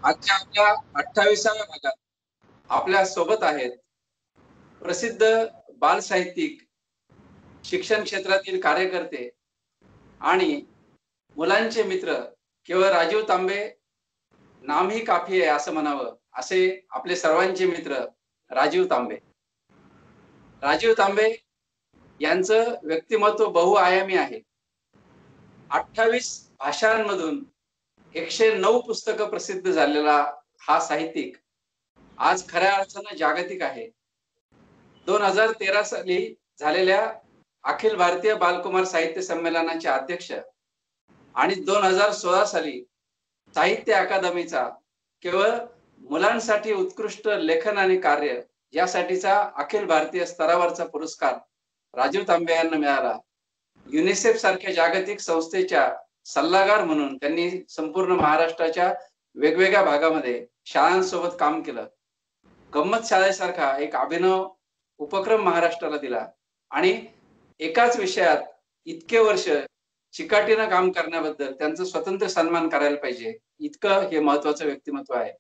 आजच्या आपल्या 28व्या भागात आपल्या सोबत आहेत प्रसिद्ध बालसाहित्यिक, शिक्षण क्षेत्रातील कार्यकर्ते आणि मुलांचे मित्र केवळ राजीव तांबे नाम ही काफी आहे असं म्हणावं, असे आपले सर्वांचे मित्र राजीव तांबे. राजीव तांबे यांचं व्यक्तिमत्व बहुआयामी आहे. 28 भाषांमधून 109 पुस्तकं प्रसिद्ध झालेला हा साहित्यिक आज खऱ्या अर्थानं जागतिक आहे. 2013 साली झालेल्या अखिल भारतीय बालकुमार साहित्य संमेलनाचे अध्यक्ष आणि 2016 साली साहित्य अकादमीचा केवळ मुलांसाठी उत्कृष्ट लेखन आणि कार्य यासाठीचा अखिल भारतीय स्तरावरचा पुरस्कार राजीव तांबे यांना मिळाला. युनिसेफ सारख्या जागतिक संस्थेच्या सल्लागार म्हणून त्यांनी संपूर्ण महाराष्ट्राच्या वेगवेगळ्या भागामध्ये शाळांसोबत काम केलं. गंमत शाळेसारखा एक अभिनव उपक्रम महाराष्ट्राला दिला आणि एकाच विषयात इतके वर्ष चिकाटीनं काम करण्याबद्दल त्यांचं स्वतंत्र सन्मान करायला पाहिजे, इतकं हे महत्वाचं व्यक्तिमत्व आहे.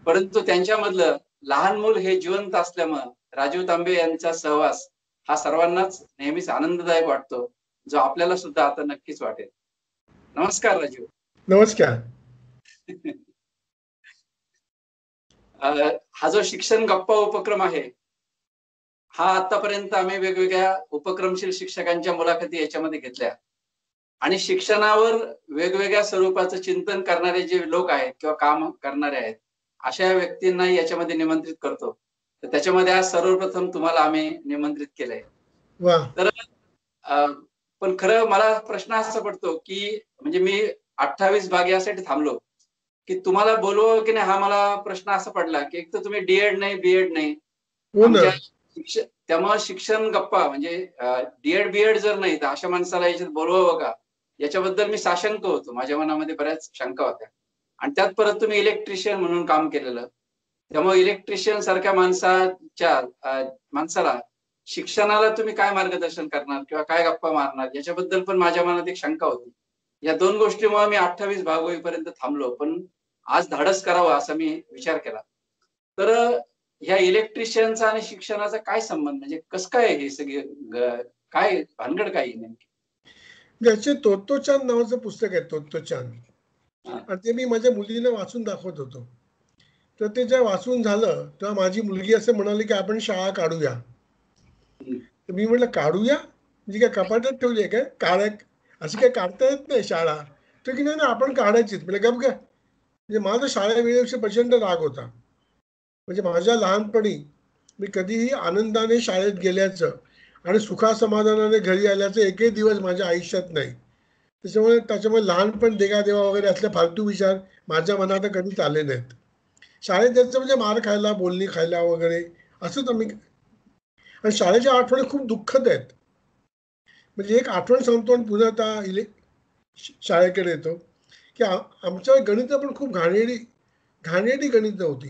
परंतु त्यांच्यामधलं लहान मूल हे जिवंत असल्यामुळे राजीव तांबे यांचा सहवास हा सर्वांनाच नेहमीच आनंददायक वाटतो, जो आपल्याला सुद्धा आता नक्कीच वाटेल. नमस्कार राजीव. नमस्कार. हा जो शिक्षण गप्पा उपक्रम आहे, हा आतापर्यंत आम्ही वेगवेगळ्या उपक्रमशील शिक्षकांच्या मुलाखती याच्यामध्ये घेतल्या आणि शिक्षणावर वेगवेगळ्या स्वरूपाचं चिंतन करणारे जे लोक आहेत किंवा काम करणारे आहेत, अशा व्यक्तींना याच्यामध्ये निमंत्रित करतो. तर त्याच्यामध्ये आज सर्वप्रथम तुम्हाला आम्ही निमंत्रित केलंय. तर पण खरं मला प्रश्न असा पडतो की म्हणजे मी 28 भाग यासाठी थांबलो की तुम्हाला बोलवं की नाही, हा मला प्रश्न असा पडला की एक तर तुम्ही डीएड नाही, बीएड नाही, त्यामुळे शिक्षण गप्पा म्हणजे डीएड बीएड जर नाही तर अशा माणसाला याच्यात बोलवावं का, याच्याबद्दल मी साशंक होतो. माझ्या मनामध्ये बऱ्याच शंका होत्या. आणि त्यात परत तुम्ही इलेक्ट्रिशियन म्हणून काम केलेलं, त्यामुळे इलेक्ट्रिशियन सारख्या माणसाला शिक्षणाला तुम्ही काय मार्गदर्शन करणार किंवा काय गप्पा मारणार, याच्याबद्दल पण माझ्या मनात एक शंका होती. या दोन गोष्टीमुळे मी 28 भाग होईपर्यंत थांबलो, पण आज धाडस करावं असा मी विचार केला. तर ह्या इलेक्ट्रिशियनचा आणि शिक्षणाचा काय संबंध, म्हणजे कसं काय हे सगळे, काय भानगड काय नेमकी? ज्याचे तोत्तोचान नावाचं पुस्तक आहे, तोत्तोचान, आणि ते मी माझ्या मुलीला वाचून दाखवत होतो. तर ते जेव्हा वाचून झालं तेव्हा माझी मुलगी असं म्हणाली की आपण शाळा काढूया. मी म्हटलं काढूया म्हणजे काय कपाटात ठेवली आहे काय, अशी काय काढता येत नाही शाळा. तर की नाही आपण काढायचीच. म्हणजे गप काय, म्हणजे माझा शाळा वेळेविषयी प्रचंड राग होता. म्हणजे माझ्या लहानपणी मी कधीही आनंदाने शाळेत गेल्याचं आणि सुखासमाधानाने घरी आल्याचं एकही दिवस माझ्या आयुष्यात नाही. त्याच्यामुळे लहानपण देवा वगैरे असले फालतू विचार माझ्या मनात कधीच आले नाहीत. शाळेत जायचं म्हणजे मार खायला, बोलणी खायला वगैरे असंच आम्ही. आणि शाळेच्या आठवणी खूप दुःखद आहेत. म्हणजे एक आठवण सांगतो आणि पुन्हा आता शाळेकडे येतो की आमच्या गणित पण खूप घाणेरडी गणित होती.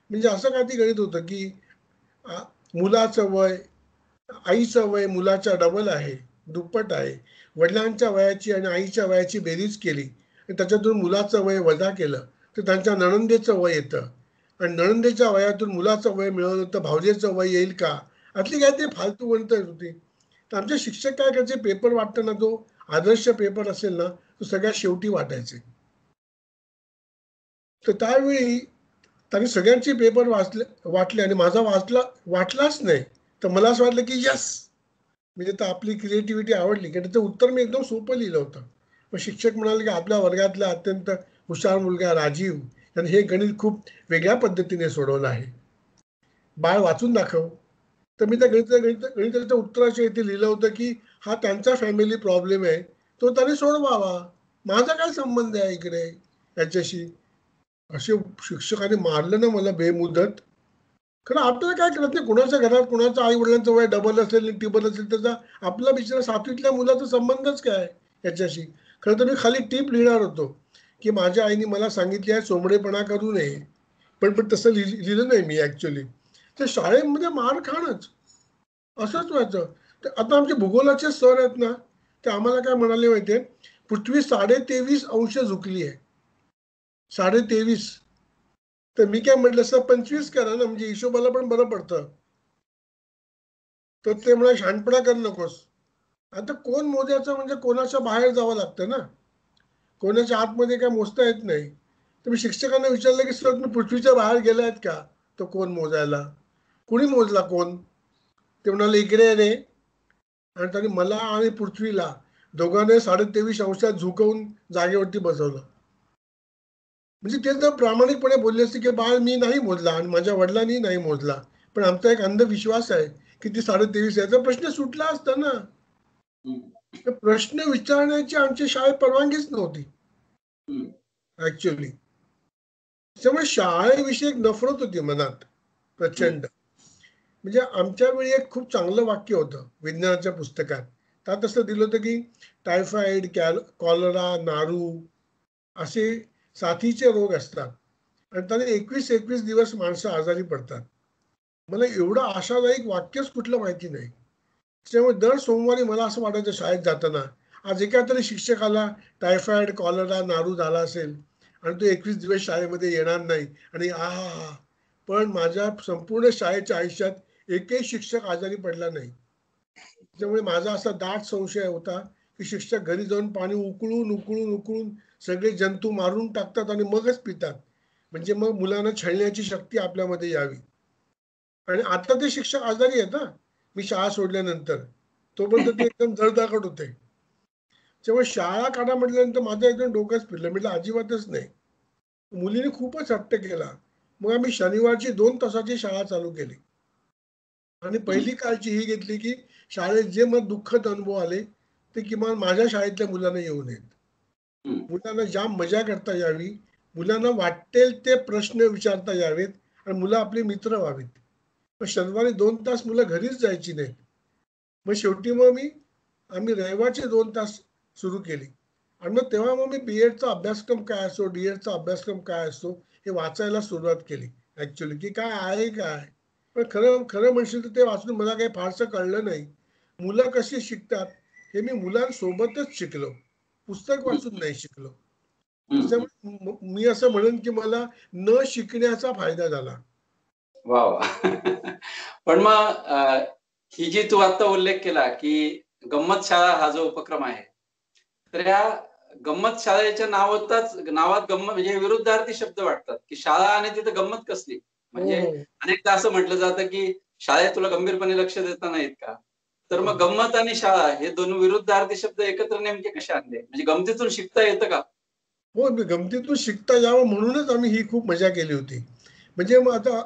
म्हणजे असं काही गणित होतं की मुलाचं वय आईचं वय मुलाच्या डबल आहे, दुप्पट आहे. वडिलांच्या वयाची आणि आईच्या वयाची बेरीज केली आणि त्याच्यातून मुलाचं वय वजा केलं तर त्यांच्या नणंदेचं वय येतं आणि नणंदेच्या वयातून मुलाचं वय मिळवलं तर भावजेचं वय येईल का, असली काय ते फालतू गणित होती. तर आमचे शिक्षक काय करायचे, पेपर वाटताना तो आदर्श पेपर असेल ना तो सगळ्यात शेवटी वाटायचे. तर त्यावेळी त्यांनी सगळ्यांचे पेपर वाटले आणि माझा वाटलाच नाही. तर मला असं वाटलं की यस, म्हणजे तर आपली क्रिएटिव्हिटी आवडली. की त्याचं उत्तर मी एकदम सोपं लिहिलं होतं. मग शिक्षक म्हणाले की आपल्या वर्गातला अत्यंत हुशार मुलगा राजीव यांनी हे गणित खूप वेगळ्या पद्धतीने सोडवलं आहे, बाळ वाचून दाखव. तर मी त्या गणिताच्या उत्तराच्या इथे लिहिलं होतं की हा त्यांचा फॅमिली प्रॉब्लेम आहे, तो त्याने सोडवावा, माझा काय संबंध आहे इकडे याच्याशी. असे शिक्षकाने मारलं ना मला बेमुदत. खरं आपल्याला काय कळत नाही, कुणाच्या घरात कुणाच्या आई वडिलांचं वय डबल असेल टिबल असेल त्याचा आपला बिचारा 7वीतल्या मुलाचा संबंधच काय याच्याशी. खरं तर मी खाली टीप लिहिणार होतो की माझ्या आईने मला सांगितले आहे चोंबडेपणा करू नये, पण तसं लिहिलं नाही मी ऍक्च्युली. तर शाळेमध्ये मार खाणंच असंच व्हायचं. तर आता आमचे भूगोलाचे सर आहेत ना, ते आम्हाला काय म्हणाले माहितीये, पृथ्वी 23.5 अंश झुकली आहे. 23.5. तर मी काय म्हटलं, सर 25 करा ना, म्हणजे हिशोबाला पण बरं पडतं. तर ते म्हणा, शहाणपणा करू नकोस. आता कोण मोजायचं म्हणजे कोणाच्या बाहेर जावं लागतं ना, कोणाच्या आतमध्ये काय मोजता येत नाही. तर मी शिक्षकांना विचारलं की सर तुम्ही पृथ्वीच्या बाहेर गेले आहेत का? तर कोण मोजायला? कुणी मोजला कोण? ते म्हणाले इकडे रे. आणि त्यांनी मला आणि पृथ्वीला दोघांना 23.5 अंशात झुकवून जागेवरती बसवलं. म्हणजे ते तर प्रामाणिकपणे बोलले असते की बाळ मी नाही मोजला आणि माझ्या वडिलांनी नाही मोजला, पण आमचा एक अंधविश्वास आहे की ती 23.5 याचा प्रश्न सुटला असता ना. तर प्रश्न विचारण्याची आमच्या शाळेत परवानगीच नव्हती ऍक्च्युअली. त्यामुळे शाळेविषयी एक नफरत होती मनात प्रचंड. म्हणजे आमच्या वेळी एक खूप चांगलं वाक्य होतं विज्ञानाच्या पुस्तकात. त्यात असं दिलं होतं की टायफॉइड, कॉलरा, नारू असे साथीचे रोग असतात आणि त्याने 21 दिवस माणसं आजारी पडतात. मला एवढं आशादायक वाक्यच कुठलं माहिती नाही. त्यामुळे दर सोमवारी मला असं वाटायचं शाळेत जाताना, आज एका तरी शिक्षकाला टायफॉइड, कॉलरा, नारू झाला असेल आणि तो 21 दिवस शाळेमध्ये येणार नाही आणि पण माझ्या संपूर्ण शाळेच्या आयुष्यात एकही शिक्षक आजारी पडला नाही. त्यामुळे माझा असा दाट संशय होता की शिक्षक घरी जाऊन पाणी उकळून उकळून उकळून सगळे जंतू मारून टाकतात आणि मगच पितात, म्हणजे मग मुलांना छळण्याची शक्ती आपल्यामध्ये यावी. आणि आता ते शिक्षक आजारी आहेत ना, मी शाळा सोडल्यानंतर. तोपर्यंत ते एकदम धडधाकट होते. तेव्हा शाळा काढा म्हटल्यानंतर माझं एकदम डोकंच फिरलं. म्हटलं अजिबातच नाही. मुलीने खूपच हट्ट केला. मग आम्ही शनिवारची 2 तासाची शाळा चालू केली आणि पहिली काळजी ही घेतली की शाळेत जे मग दुःखद अनुभव आले ते किमान माझ्या शाळेतल्या मुलांना येऊ नयेत. मुलांना जाम मजा करता यावी, मुलांना वाटेल ते प्रश्न विचारता यावेत आणि मुलं आपले मित्र व्हावीत. मग शनिवारी 2 तास मुलं घरीच जायची नाहीत. मग शेवटी आम्ही रविवारचे 2 तास सुरू केली आणि मग तेव्हा मी बीएडचा अभ्यासक्रम काय असतो, डीएडचा अभ्यासक्रम काय असतो हे वाचायला सुरुवात केली ऍक्च्युअली, की काय आहे काय. पण खरं खरं म्हणशील तर ते वाचून मला काही फारसं कळलं नाही. मुलं कशी शिकतात हे मी मुलांसोबतच शिकलो, पुस्तक वाचून नाही शिकलो. त्याच्यामुळे मी असं म्हणेन की मला न शिकण्याचा फायदा झाला. वा वा. पण मग ही जी तू आता उल्लेख केला की गंमत शाळा हा जो उपक्रम आहे, तर या गंमत शाळेच्या नावात गंमत म्हणजे विरुद्धार्थी शब्द वाटतात की शाळा आणि तिथं गंमत कसली. म्हणजे अनेकदा असं म्हटलं जातं की शाळेत तुला गंभीरपणे लक्ष देता नाहीत का. तर मग गंमत आणि शाळा हे दोन विरुद्धार्थी शब्द एकत्र नेमके कसे आणले, म्हणजे गमतीतून शिकता येतं का? हो, गमतीतून शिकता यावं म्हणूनच आम्ही ही खूप मजा केली होती. म्हणजे मग आता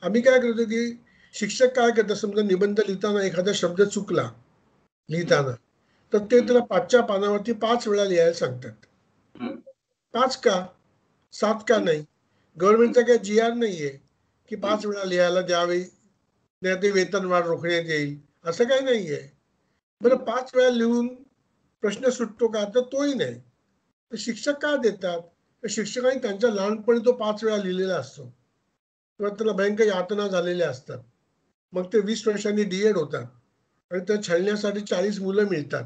आम्ही काय करतो की शिक्षक काय करतात, समजा निबंध लिहिताना एखादा शब्द चुकला लिहिताना, तर ते त्याला 5च्या पानावरती 5 वेळा लिहायला सांगतात. 5 का 7 का नाही. गव्हर्नमेंटचा काही GR नाहीये की 5 वेळा लिहायला द्यावे, नाही ते वेतनवाढ रोखण्यात येईल, असं काही नाहीये. बरं 5 वेळा लिहून प्रश्न सुटतो का, तर तोही नाही. तर शिक्षक काय देतात, तर शिक्षकांनी त्यांच्या लहानपणी तो 5 वेळा लिहिलेला असतो किंवा त्याला भयंकर यातना झालेल्या असतात. मग ते 20 वर्षांनी डीएड होतात आणि त्या छळण्यासाठी 40 मुलं मिळतात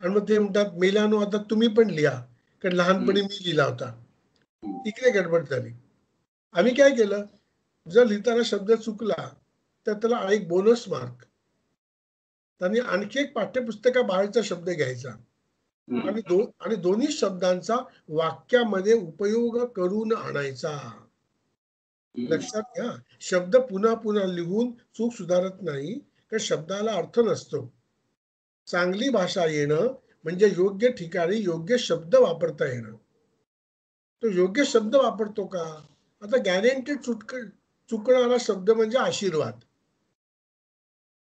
आणि मग ते म्हणतात मेल्यानो आता तुम्ही पण लिहा, कारण लहानपणी मी लिहिला होता. इकडे गडबड झाली. आम्ही काय केलं, जर लिहिताना शब्द चुकला तर त्याला एक बोनस मार्क. त्यांनी आणखी एक पाठ्यपुस्तकाबाहेरचा शब्द घ्यायचा आणि दोन्ही शब्दांचा वाक्यामध्ये उपयोग करून आणायचा. लक्षात घ्या, शब्द पुन्हा पुन्हा लिहून चूक सुधारत नाही, तर शब्दाला अर्थ नसतो. चांगली भाषा येणं म्हणजे योग्य ठिकाणी योग्य शब्द वापरता येणं. तो योग्य शब्द वापरतो का? आता गॅरंटेड चुकणारा शब्द म्हणजे आशीर्वाद.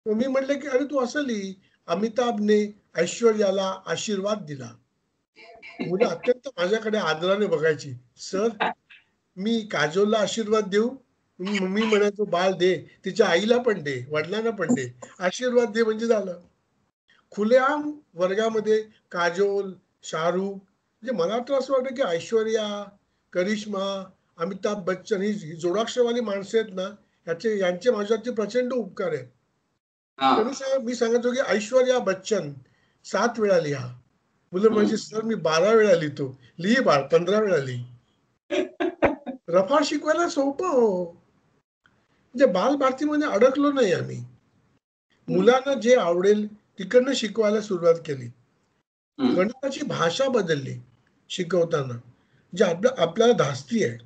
मी म्हटलं की अरे तू असं लिही, अमिताभने ऐश्वर्याला आशीर्वाद दिला. मुलं अत्यंत माझ्याकडे आदराने बघायची. सर, मी काजोलला आशीर्वाद देऊ? मी म्हणायचो बाळ दे, तिच्या आईला पण दे, वडिलांना पण दे, आशीर्वाद दे म्हणजे झालं. खुलेआम वर्गामध्ये काजोल, शाहरुख, म्हणजे मला तर असं वाटतं की ऐश्वर्या, करिश्मा, अमिताभ बच्चन ही जोडाक्षरवाली माणसं आहेत ना, यांचे माझ्यावरती प्रचंड उपकार आहेत. तर मी सांगतो की ऐश्वर्या बच्चन 7 वेळा लिहा. मुलं म्हणजे सर मी 12 वेळा लिहितो. लिही बाळ, 15 वेळा लिही. रफाळ शिकवायला सोपं हो. म्हणजे बालभारतीमध्ये अडकलो नाही आम्ही. मुलांना जे आवडेल तिकडनं शिकवायला सुरुवात केली. गणिताची भाषा बदलली शिकवताना, जे आपल्याला धास्ती आहे.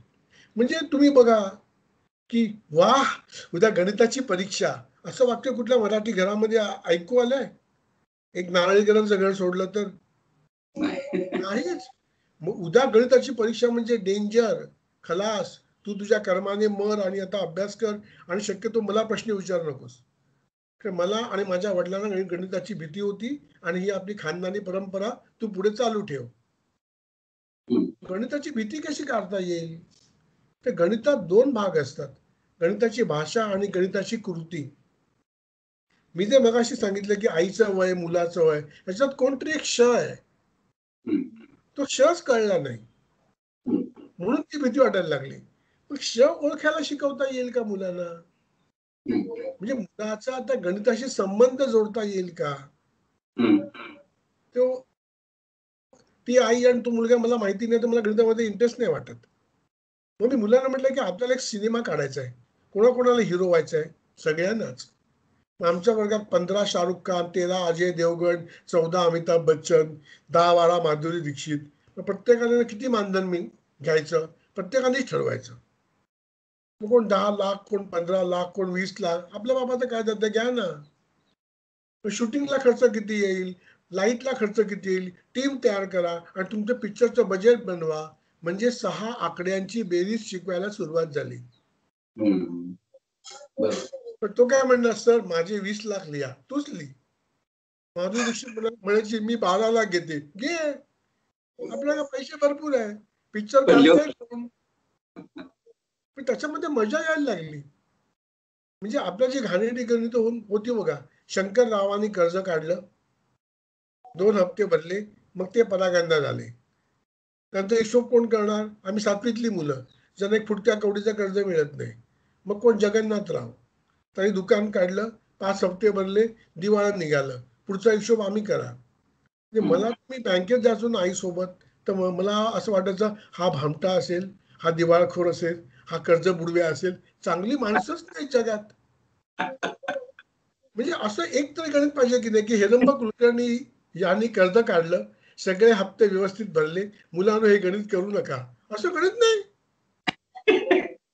म्हणजे तुम्ही बघा की वाह, उद्या गणिताची परीक्षा, असं वाक्य कुठल्या मराठी घरामध्ये ऐकू आलंय? एक नारळीकरांचं घर सोडलं तर नाहीच. मग उद्या गणिताची परीक्षा म्हणजे डेंजर, खलास, तू तुझ्या कर्माने मर आणि आता अभ्यास कर आणि शक्यतो मला प्रश्न विचारू नकोस. कारण मला आणि माझ्या वडिलांना गणिताची भीती होती आणि ही आपली खानदानी परंपरा तू पुढे चालू ठेव. गणिताची भीती कशी काढता येईल? तर गणितात दोन भाग असतात, गणिताची भाषा आणि गणिताची कृती. मी जे मगाशी सांगितलं की आईचं वय, मुलाचं वय, याच्यात कोणतरी एक श आहे, तो शच कळला नाही म्हणून ती भीती वाटायला लागली. मग श ओळखायला शिकवता येईल का मुलांना? म्हणजे मुलाचा आता गणिताशी संबंध जोडता येईल का? तो ती आई आणि तो मुलगा मला माहिती नाही, तर मला गणितामध्ये इंटरेस्ट नाही वाटत. मग मी मुलांना म्हटलं की आपल्याला एक सिनेमा काढायचा आहे, कोणाकोणाला हिरो व्हायचा आहे? सगळ्यांनाच. आमच्या वर्गात 15 शाहरुख खान, 13 अजय देवगण, 14 अमिताभ बच्चन, 10-12 माधुरी दीक्षित. प्रत्येकाने किती मानधन मी घ्यायचं, प्रत्येकानेच ठरवायचं. मग कोण 10 लाख, कोण 15 लाख, कोण 20 लाख. आपल्या बाबाचं काय जातं, घ्या ना. शूटिंगला खर्च किती येईल, लाईटला खर्च किती येईल, टीम तयार करा आणि तुमचं पिक्चरचं बजेट बनवा. म्हणजे 6 आकड्यांची बेरीज शिकवायला सुरुवात झाली. पण तो काय म्हणणार, सर माझे 20 लाख लिहा, तूच लिही. माधुरी दीक्षित म्हणायची मी 12 लाख घेते, घे, आपल्याला पैसे भरपूर आहे, पिक्चर काढताय. पण त्याच्यामध्ये मजा यायला लागली. म्हणजे आपल्या जी घाणेरडी गणित होती बघा, शंकररावांनी कर्ज काढलं, 2 हप्ते भरले, मग ते परागंदा झाले. त्यांचा हिशोब कोण करणार? आम्ही 7वीतली मुलं, ज्यांना एक फुटक्या कवडीचं कर्ज मिळत नाही. मग कोण? जगन्नाथराव. त्यांनी दुकान काढलं, 5 हप्ते भरले, दिवाळात निघालं, पुढचा हिशोब आम्ही करा. म्हणजे मला मी बँकेत जायचो ना आईसोबत, तर मला असं वाटायचं हा भामटा असेल, हा दिवाळखोर असेल, हा कर्ज बुडव्या असेल, चांगली माणसंच नाही जगात. म्हणजे असं एक तरी गणित पाहिजे की नाही की हेरंब कुलकर्णी यांनी कर्ज काढलं, सगळे हप्ते व्यवस्थित भरले, मुलांना हे गणित करू नका, असं गणित नाही.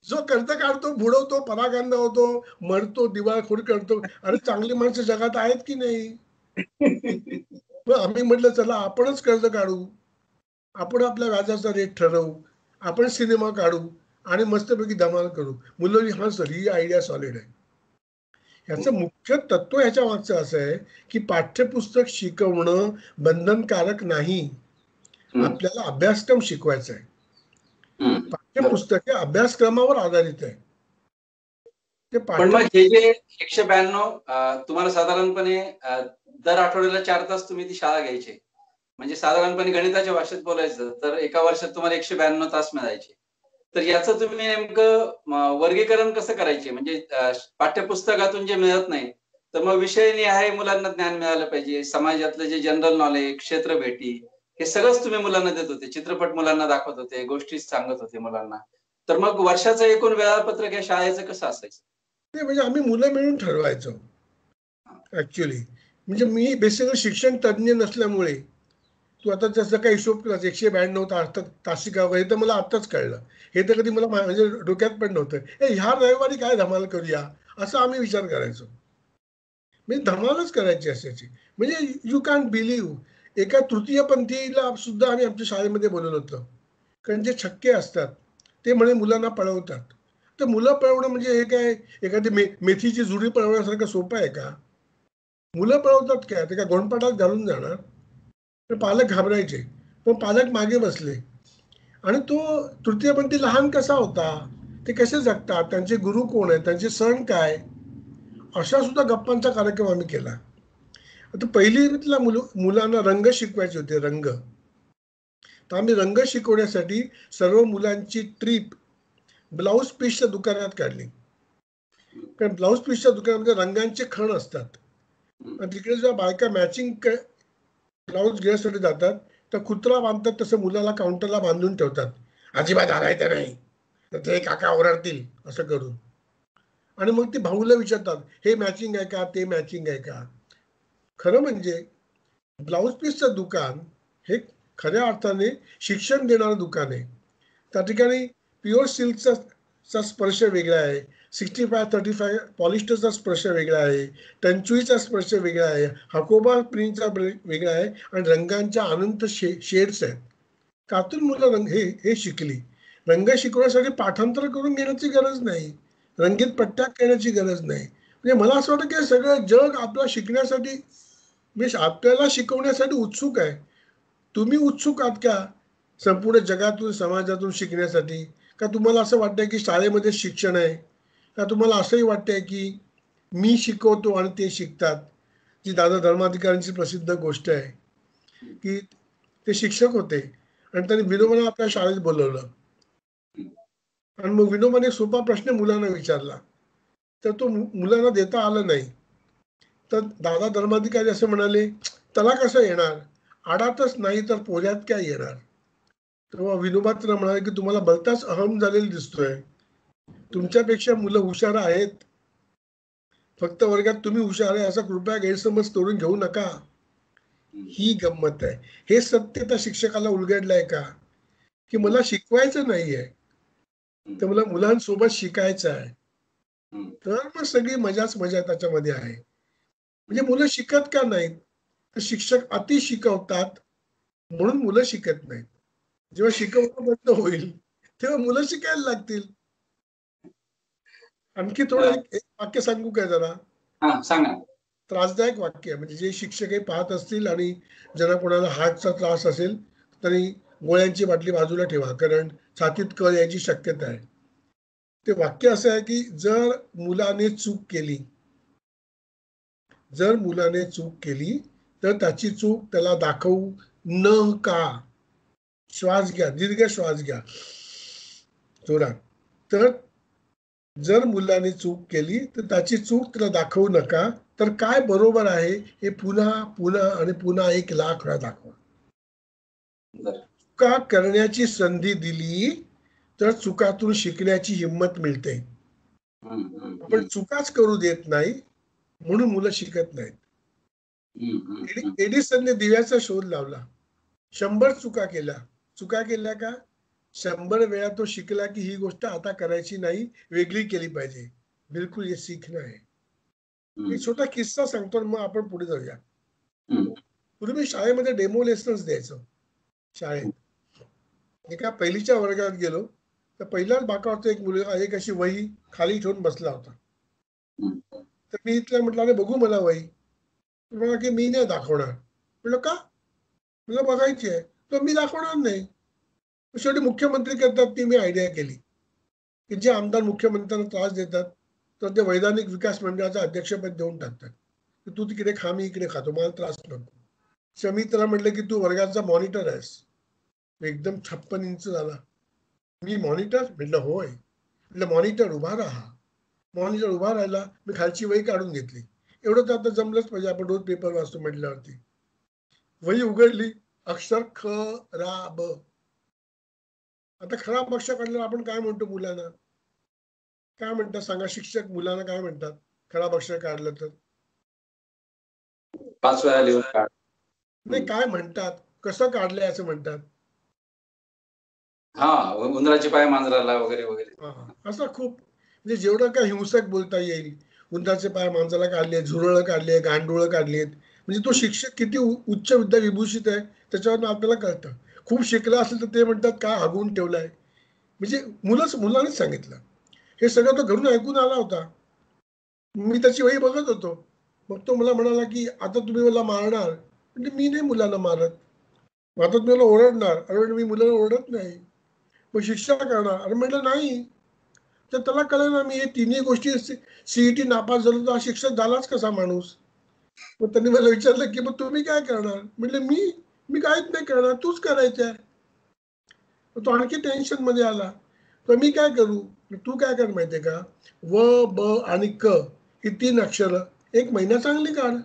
जो कर्ज काढतो, बुडवतो, परागंदा होतो, मरतो, दिवाळखोर करतो. अरे चांगली माणसं जगात आहेत की नाही? मग आम्ही म्हटलं चला आपणच कर्ज काढू, आपण आपल्या व्याजाचा रेट ठरवू, आपण सिनेमा काढू आणि मस्तपैकी धमाल करू. मुलं, हा सर ही आयडिया सॉलिड आहे. याचं मुख्य तत्व ह्याच्या मागचं असं आहे की पाठ्यपुस्तक शिकवणं बंधनकारक नाही, आपल्याला अभ्यासक्रम शिकवायचा आहे. पाठ्यपुस्तके अभ्यासक्रमावर आधारित आहे. पण मग हे जे 192 तुम्हाला साधारणपणे दर आठवड्याला 4 तास तुम्ही ती शाळा घ्यायची, म्हणजे साधारणपणे गणिताच्या भाषेत बोलायचं तर एका वर्षात तुम्हाला 192 तास मिळायचे. तर याचं तुम्ही नेमकं वर्गीकरण कसं करायचे? म्हणजे पाठ्यपुस्तकातून जे मिळत नाही, तर मग विषयनिहाय मुलांना ज्ञान मिळालं पाहिजे. समाजातलं जे जनरल नॉलेज, क्षेत्र भेटी, हे सगळंच तुम्ही मुलांना देत होते. चित्रपट मुलांना दाखवत होते, गोष्टी सांगत होते मुलांना. तर मग वर्षाचं एकूण वेळापत्रक या शाळेचं कसं असायचं? ते म्हणजे आम्ही मुलं मिळून ठरवायचो ऍक्च्युली. म्हणजे मी बेसिकली शिक्षण तज्ज्ञ नसल्यामुळे, तू आता जसं काही हिशोब केला 192 तासिका वगैरे, तर मला आत्ताच कळलं. हे तर कधी मला म्हणजे डोक्यात पण नव्हतं. ह्या रविवारी काय धमाल करूया, असं आम्ही विचार करायचो. म्हणजे धमालच करायची असायची. म्हणजे यू कॅन बिलीव्ह, एका तृतीयपंथीला सुद्धा आम्ही आमच्या शाळेमध्ये बोलवलं होतं. कारण जे छक्के असतात ते म्हणे मुलांना पळवतात. तर मुलं पळवणं म्हणजे हे काय एखादी मेथीची जुडी पळवण्यासारखं सोपं आहे का? मुलं पळवतात काय, ते काय गोंडपाटात घालून जाणार? तर पालक घाबरायचे, पण पालक मागे बसले. आणि तो तृतीयपंथी लहान कसा होता, ते कसे जगतात, त्यांचे गुरु कोण आहेत, त्यांचे सण काय, अशा सुद्धा गप्पांचा कार्यक्रम आम्ही केला. आता पहिलीतल्या मुलांना रंग शिकवायचे होते, रंग. तर आम्ही रंग शिकवण्यासाठी सर्व मुलांची ट्रिप ब्लाऊज पीसच्या दुकानात काढली. कारण ब्लाऊज पीसच्या दुकानामध्ये रंगांचे खण असतात आणि तिकडे जेव्हा बायका मॅचिंग ब्लाऊज घेण्यासाठी जातात तर कुत्रा बांधतात तसं मुलाला काउंटरला बांधून ठेवतात, अजिबात हलायचं नाही, तर ते काका ओरडतील असं करून. आणि मग ते भाऊला विचारतात, हे मॅचिंग आहे का, ते मॅचिंग आहे का. खरं म्हणजे ब्लाऊज पीसचं दुकान हे खऱ्या अर्थाने शिक्षण देणारं दुकान आहे. त्या ठिकाणी प्युअर सिल्कचा स्पर्श वेगळा आहे, 65-35 पॉलिस्टरचा स्पर्श वेगळा आहे, टंचुईचा स्पर्श वेगळा आहे, हकोबा प्रिंटचा वेगळा आहे आणि रंगांच्या अनंत शेड्स आहेत. त्यातून मुलं रंग हे शिकली. रंग शिकवण्यासाठी पाठांतर करून घेण्याची गरज नाही, रंगीत पट्ट्या करण्याची गरज नाही. म्हणजे मला असं वाटतं की सगळं जग आपलं शिकण्यासाठी म्हणजे आपल्याला शिकवण्यासाठी उत्सुक आहे. तुम्ही उत्सुक आहात का संपूर्ण जगातून समाजातून शिकण्यासाठी? का तुम्हाला असं वाटतंय की शाळेमध्ये शिक्षण आहे? का तुम्हाला असंही वाटतंय की मी शिकवतो आणि ते शिकतात? जी दादा धर्माधिकाऱ्यांची प्रसिद्ध गोष्ट आहे की ते शिक्षक होते आणि त्यांनी विनोबांना आपल्या शाळेत बोलवलं आणि मग विनोबाने सोपा प्रश्न मुलांना विचारला, तर तो मुलांना देता आला नाही. तर दादा धर्माधिकारी असं म्हणाले, त्याला कसं येणार, आडातच नाही तर पोऱ्यात काय येणार. तेव्हा विनोबा त्यांना म्हणाले की तुम्हाला भलताच अहम झालेला दिसतोय, तुमच्यापेक्षा मुलं हुशार आहेत, फक्त वर्गात तुम्ही हुशार आहे असा कृपया गैरसमज तोडून घेऊ नका. ही गंमत आहे. हे सत्य त्या शिक्षकाला उलगडलंय का की मला शिकवायचं नाहीये, तर मला मुलांसोबत शिकायचं आहे. तर मग सगळी मजाच मजा त्याच्यामध्ये आहे. म्हणजे मुलं शिकत का नाहीत, तर शिक्षक अति शिकवतात म्हणून मुलं शिकत नाहीत. जेव्हा शिकवणं बंद होईल तेव्हा मुलं शिकायला लागतील. आणखी थोडं एक वाक्य सांगू काय जरा? सांगा. त्रासदायक वाक्य आहे. म्हणजे जे शिक्षक हे पाहत असतील आणि ज्यांना कोणाला हार्टचा त्रास असेल तरी गोळ्यांची बाटली बाजूला ठेवा, कारण छातीत कळ यायची शक्यता आहे. ते वाक्य असं आहे की जर मुलाने चूक केली तर त्याची चूक त्याला दाखवू नका. श्वास घ्या, दीर्घ श्वास घ्या जोरात. तर जर मुलाने चूक केली तर त्याची चूक त्याला दाखवू नका, तर काय बरोबर आहे हे पुन्हा पुन्हा आणि पुन्हा 1,00,000 वेळा दाखवा. चुका करण्याची संधी दिली तर चुकातून शिकण्याची हिंमत मिळते. आपण चुकाच करू देत नाही म्हणून मुलं शिकत नाहीत. एडिसनने दिव्याचा शोध लावला, 100 चुका केल्या का 100 वेळा तो शिकला की ही गोष्ट आता करायची नाही, वेगळी केली पाहिजे. बिलकुल हे शिकणं आहे. एक छोटा किस्सा सांगतो मग आपण पुढे जाऊया. पूर्वी शाळेमध्ये डेमो लेसन्स द्यायचं. शाळेत एका पहिलीच्या वर्गात गेलो तर पहिल्याच बाकावरचा एक मुलगा एक अशी वही खाली ठेवून बसला होता. तर मी इथल्या म्हटलं, अरे बघू मला वही. मला की मी नाही दाखवणार. म्हटलं का? मला बघायची आहे. तर मी दाखवणार नाही. शेवटी मुख्यमंत्री करतात ती मी आयडिया केली की जे आमदार मुख्यमंत्र्यांना त्रास देतात तर ते वैधानिक विकास मंडळाचं अध्यक्षपद देऊन टाकतात. तू तिकडे खा, मी इकडे खातो, मला त्रास नको. मी त्याला म्हटलं की तू वर्गाचा मॉनिटर आहेस. एकदम 56 इंच झाला. मी मॉनिटर? म्हटलं होय. म्हटलं मॉनिटर उभा राहा. मॉनिटर उभा राहिला, मी खालची वही काढून घेतली. एवढं तर आता जमलंच पाहिजे, आपण रोज पेपर वाचतो म्हटल्यावरती. वही उघडली, अक्षर ख रा ब. आता खराब अक्षर काढल्यावर आपण काय म्हणतो मुलांना? काय म्हणतात सांगा, शिक्षक मुलांना काय म्हणतात खराब अक्षर काढलं तर? 5 वेळा लिहून काढ. नाही, काय म्हणतात, कसं काढलंय असं म्हणतात. उंदराचे पाय मांजराला वगैरे वगैरे. असं खूप म्हणजे जेवढं काय हिंसक बोलता येईल. उंदराचे पाय मांजराला काढले, झुरळ काढले, गांडुळं काढलेत. म्हणजे तो शिक्षक किती उच्च विद्या विभूषित आहे त्याच्यावर आपल्याला कळतं. खूप शिकला असेल तर ते म्हणतात काय हागून ठेवलाय. म्हणजे मुलांनीच सांगितलं. हे सगळं तो घरून ऐकून आला होता. मी त्याची वही बघत होतो. मग तो मला म्हणाला की आता तुम्ही मला मारणार. म्हणजे मी नाही मुलांना मारत. आता तुम्ही मला ओरडणार. अरे मी मुलांना ओरडत नाही. मग शिक्षा करणार. अरे म्हटलं नाही. तर त्याला कळलं ना मी हे तिन्ही गोष्टी सीईटी नापास झालो तर हा शिक्षक झालाच कसा माणूस. मग त्यांनी मला विचारलं की मग तुम्ही काय करणार. म्हटलं मी काहीच नाही करणार, तूच करायचं आहे. तो आणखी टेन्शन मध्ये आला. तर मी काय करू. तू काय कर माहितीये का, व ब आणि क ही 3 अक्षर 1 महिना चांगली काढ.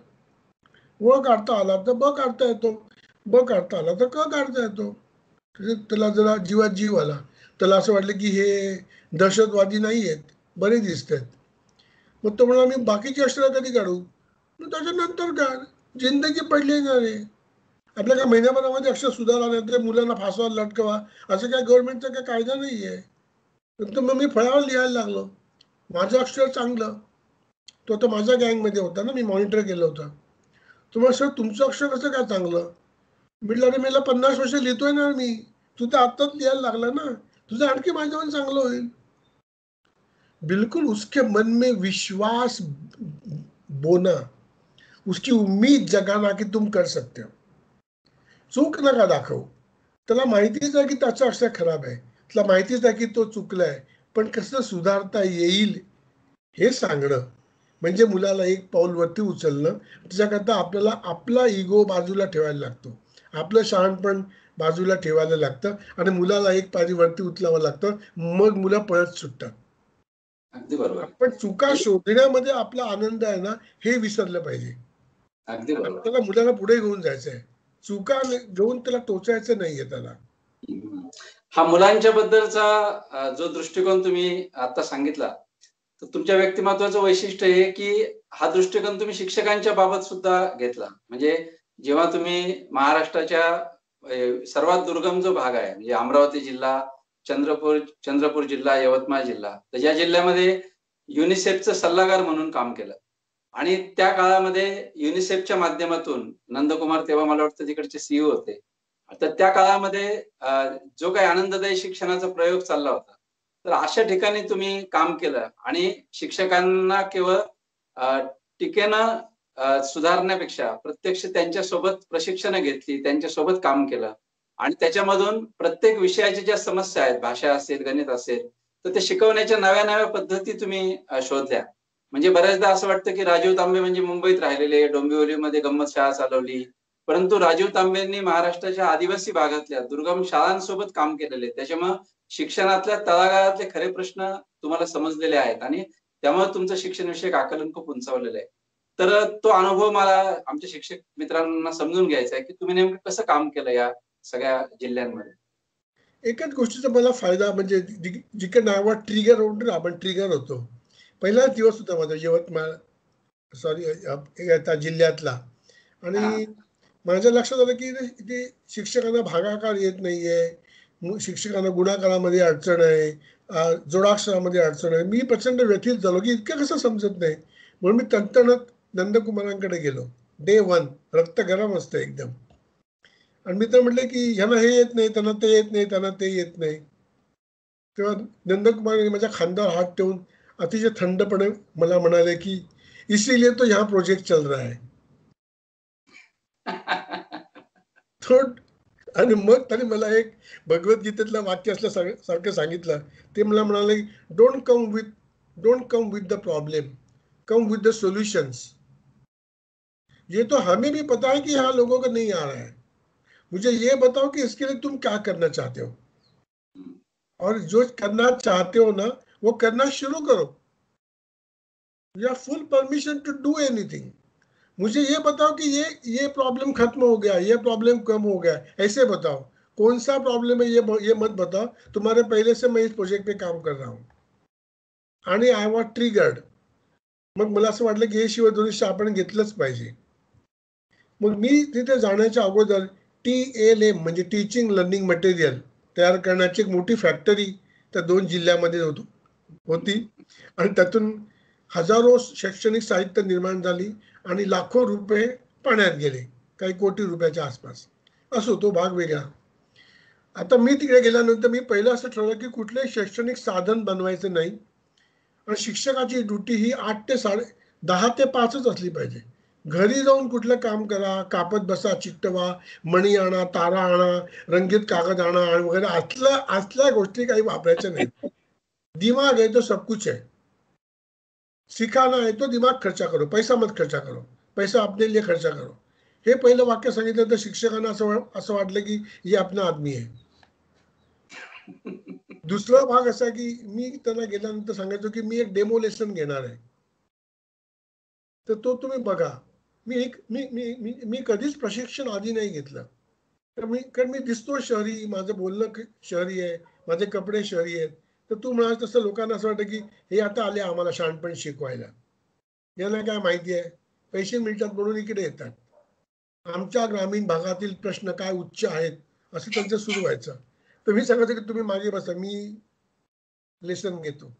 व काढता आला तर ब काढता येतो, ब काढता आला तर क काढता येतो. त्याला जरा जीवात जीव आला. त्याला असं वाटलं की हे दहशतवादी नाही आहेत, बरे दिसत आहेत. मग तो म्हणा मी बाकीची अक्षरं कधी काढू? मग त्याच्यानंतर काढ, जिंदगी पडली ना रे. आपल्या काय महिन्याभरामध्ये अक्षर सुधारा नाही तर मुलांना फासवा लटकवा असं काय गव्हर्नमेंटचा काय कायदा नाही आहे. नंतर मग मी फळावर लिहायला लागलो. माझं अक्षर चांगलं. तो तर माझ्या गँगमध्ये होता ना, मी मॉनिटर केलं होतं. तुम्हाला सर तुमचं अक्षर कसं काय चांगलं? म्हटलं अरे मला 50 वर्ष लिहितोय ना मी, तू तर आत्ताच लिहायला लागला ना, तुझं आणखी माझ्यावर चांगलं होईल. बिल्कुल उसके मन में विश्वास बोना, उसकी उम्मीद जगाना की तुम कर सकते हो. चूक नका दाखवू. त्याला माहितीच आहे की त्याचं अक्षर खराब आहे, त्याला माहितीच आहे की तो चुकलाय, पण कसं सुधारता येईल हे सांगणं म्हणजे मुलाला एक पाऊल वरती उचलणं. त्याच्याकरता आपल्याला आपला इगो बाजूला ठेवायला लागतो, आपलं शहाणपण बाजूला ठेवायला लागतं आणि मुलाला एक पायरी वरती उचलावं लागतं. मग मुलं पळत सुटतात. अगदी बरोबर. आपण चुका शोधण्यामध्ये आपला आनंद आहे ना, हे विसरलं पाहिजे. अगदी बरोबर. आपल्याला मुलाला पुढे घेऊन जायचंय, चुका घेऊन त्याला टोचायचं नाहीये त्याला. हा मुलांच्या बद्दलचा जो दृष्टिकोन तुम्ही आता सांगितला, तर तुमच्या व्यक्तिमत्वाचं वैशिष्ट्य हे की हा दृष्टिकोन तुम्ही शिक्षकांच्या बाबत सुद्धा घेतला. म्हणजे जेव्हा तुम्ही महाराष्ट्राच्या सर्वात दुर्गम जो भाग आहे म्हणजे अमरावती जिल्हा, चंद्रपूर जिल्हा, यवतमाळ जिल्हा, तर या जिल्ह्यामध्ये युनिसेफचं सल्लागार म्हणून काम केलं आणि त्या काळामध्ये युनिसेफच्या माध्यमातून नंदकुमार तेव्हा मला वाटतं तिकडचे सीईओ होते. तर त्या काळामध्ये जो काही आनंददायी शिक्षणाचा प्रयोग चालला होता, तर अशा ठिकाणी तुम्ही काम केलं आणि शिक्षकांना केवळ टीकेनं सुधारण्यापेक्षा प्रत्यक्ष त्यांच्यासोबत प्रशिक्षण घेतली, त्यांच्यासोबत काम केलं आणि त्याच्यामधून प्रत्येक विषयाच्या ज्या समस्या आहेत, भाषा असेल, गणित असेल, तर ते शिकवण्याच्या नव्या नव्या पद्धती तुम्ही शोधल्या. म्हणजे बऱ्याचदा असं वाटतं की राजीव तांबे म्हणजे मुंबईत राहिलेले, डोंबिवलीमध्ये गंमत शाळा चालवली, परंतु राजीव तांबेंनी महाराष्ट्राच्या आदिवासी भागातल्या दुर्गम शाळांसोबत काम केलेले. त्याच्यामुळे शिक्षणातल्या तळागाळातले खरे प्रश्न तुम्हाला समजलेले आहेत आणि त्यामुळे तुमचं शिक्षण विषयक आकलन खूप उंचावलेलं आहे. तर तो अनुभव मला आमच्या शिक्षक मित्रांना समजून घ्यायचा आहे की तुम्ही नेमकं कसं काम केलं या सगळ्या जिल्ह्यांमध्ये. एकच गोष्टीचा मला फायदा म्हणजे जिकडे नावा ट्रिगर होतो ना, आपण ट्रिगर होतो. पहिलाच दिवस होता माझा यवतमाळ त्या जिल्ह्यातला आणि माझ्या लक्षात आलं की इथे शिक्षकांना भागाकार येत नाहीये, शिक्षकांना गुणाकारामध्ये अडचण आहे, जोडाक्षरामध्ये अडचण आहे. मी प्रचंड व्यथित झालो की इतकं कसं समजत नाही. म्हणून मी तणतणत नंदकुमारांकडे गेलो. डे 1 रक्त गरम असतं एकदम. आणि मी तर म्हटलं की ह्यांना हे येत नाही, त्यांना ते येत नाही, त्यांना ते येत नाही. तेव्हा नंदकुमार माझ्या खांद्यावर हात ठेवून अतिशय थंडपणे मला म्हणाले की इसीलिए तो यहाँ प्रोजेक्ट चल रहा है. आणि मग त्याने मला एक भगवद्गीतेतलं वाक्य असल्यासारखं सांगितलं. ते मला म्हणाले don't come with the problem, come with the solutions. ये तो हमें भी पता है कि यहाँ लोगों को नहीं आ रहा है, मुझे ये बताओ कि इसके लिए तुम क्या करना चाहते हो, और जो करना चाहते हो ना वो करना शुरू करो. You have full permission to do anything. मुझे ये बताओ कि ये प्रॉब्लम खत्म हो गया, ये प्रॉब्लम कम हो गया, ऐसे बताओ. कौन सा प्रॉब्लम है ये मत बताओ. तुम्हारे पहले से मैं इस प्रोजेक्ट पे काम कर रहा हूँ. आणि आय वॉज ट्रिगर्ड. मग मला असं वाटलं की हे शिवधनुष्य आपण घेतलंच पाहिजे. मग मी तिथे जाण्याच्या अगोदर TLM म्हणजे टीचिंग लर्निंग मटेरियल तयार करण्याची एक मोठी फॅक्टरी त्या 2 जिल्ह्यामध्ये होती आणि त्यातून हजारो शैक्षणिक साहित्य निर्माण झाली आणि लाखो रुपये पाण्यात गेले, काही कोटी रुपयाच्या आसपास. असो, तो भाग वेगळा. आता मी तिकडे गेल्यानंतर मी पहिलं असं ठरवलं की कुठलंही शैक्षणिक साधन बनवायचं नाही आणि शिक्षकाची ड्युटी ही 10 ते 5च असली पाहिजे. घरी जाऊन कुठलं काम करा, कापत बसा, चिकटवा, मणी आणा, तारा आणा, रंगीत कागद आणा आणि वगैरे असल्या गोष्टी काही वापरायच्या नाहीत. दिमाग है तो सब कुछ है. सिखाना है तो दिमाग खर्चा करो, पैसा मत खर्चा करो, पैसा अपने लिए खर्चा करो. हे पहिलं वाक्य सांगितलं तर शिक्षकांना असं वाटलं की हे आपला आदमी आहे. दुसरा भाग असा की मी त्यांना गेल्यानंतर सांगायचो की मी एक डेमो लेसन घेणार आहे, तर तो तुम्ही बघा. मी कधीच प्रशिक्षण आधी नाही घेतलं. कारण मी दिसतो शहरी, माझं बोलणं शहरी आहे, माझे कपडे शहरी आहेत. तर तू म्हणाल तसं लोकांना असं वाटतं की हे आता आले आम्हाला शहाणपण शिकवायला, यांना काय माहिती आहे, पैसे मिळतात म्हणून इकडे येतात. आमच्या ग्रामीण भागातील प्रश्न काय उच्च आहेत असं त्यांचं सुरू व्हायचं. तर मी सांगायचं की तुम्ही मागे बसा, मी लेसन घेतो.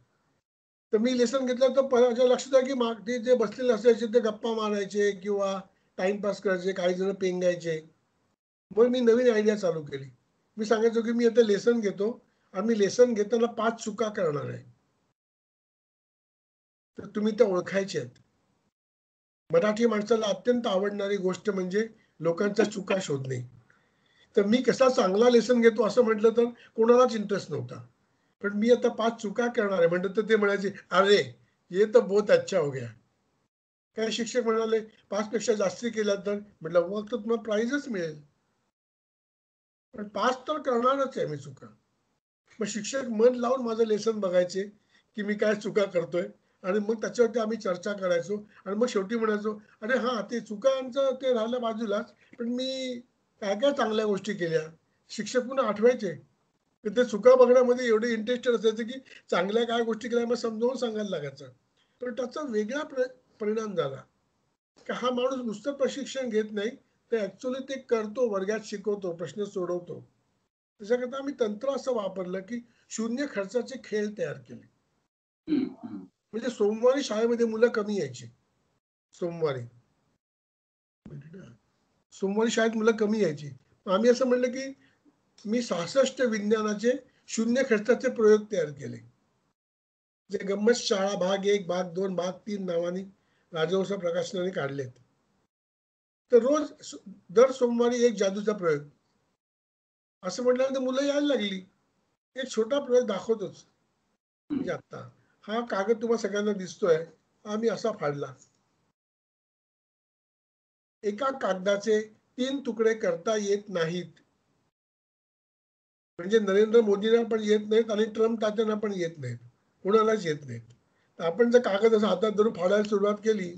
तर मी लेसन घेतलं तर माझ्या लक्षात आलं की मागे जे बसलेले असायचे ते गप्पा मारायचे किंवा टाइमपास करायचे, काही जण पेंगायचे. मग मी नवीन आयडिया चालू केली. मी सांगायचो की मी आता लेसन घेतो आणि मी लेसन घेताना 5 चुका करणार आहे. तर तुम्ही त्या ओळखायच्या आहेत. मराठी माणसाला अत्यंत आवडणारी गोष्ट म्हणजे लोकांच्या चुका शोधणे. तर मी कसा चांगला लेसन घेतो असं म्हटलं तर कोणालाच इंटरेस्ट नव्हता. पण मी आता 5 चुका करणार आहे म्हटलं तर ते म्हणायचे, "अरे, ये तो बहुत अच्छा हो गया." काही शिक्षक म्हणाले, "5 पेक्षा जास्ती केला तर?" म्हटलं, "मग तर तुम्हाला प्राइजच मिळेल." पण 5 तर करणारच आहे मी चुका. मग शिक्षक मन लावून माझं लेसन बघायचे की मी काय चुका करतोय आणि मग त्याच्यावरती आम्ही चर्चा करायचो आणि मग शेवटी म्हणायचो, "अरे हां, ते चुकांचं ते राहिलं बाजूलाच, पण मी काय काय चांगल्या गोष्टी केल्या." शिक्षक पुन्हा आठवायचे. तर ते चुका बघण्यामध्ये एवढे इंटरेस्टेड असायचे की चांगल्या काय गोष्टी केल्या मग समजावून सांगायला लागायचं. तर त्याचा वेगळा परिणाम झाला की हा माणूस नुसतं प्रशिक्षण घेत नाही, तर ॲक्च्युअली ते करतो, वर्गात शिकवतो, प्रश्न सोडवतो. त्याच्याकरता आम्ही तंत्र असं वापरलं की शून्य खर्चाचे खेळ तयार केले. म्हणजे सोमवारी शाळेमध्ये मुलं कमी यायची. सोमवारी सोमवारी शाळेत मुलं कमी यायची. आम्ही असं म्हणलं की मी 66 विज्ञानाचे शून्य खर्चाचे प्रयोग तयार केले. जे गंमत शाळा भाग 1, भाग 2, भाग 3 नावाने राजहंस प्रकाशनाने काढलेत. तर रोज दर सोमवारी एक जादूचा प्रयोग असं म्हटल्यानंतर मुलं यायला लागली. एक छोटा प्रयोग दाखवतोच. म्हणजे आता हा कागद तुम्हाला सगळ्यांना दिसतोय, हा मी असा फाडला. एका कागदाचे 3 तुकडे करता येत नाहीत. म्हणजे नरेंद्र मोदींना पण येत नाहीत आणि ट्रम्प तात्यांना पण येत नाहीत. कोणालाच येत नाहीत. तर आपण जर कागद असा हातात धरून फाडायला सुरुवात केली,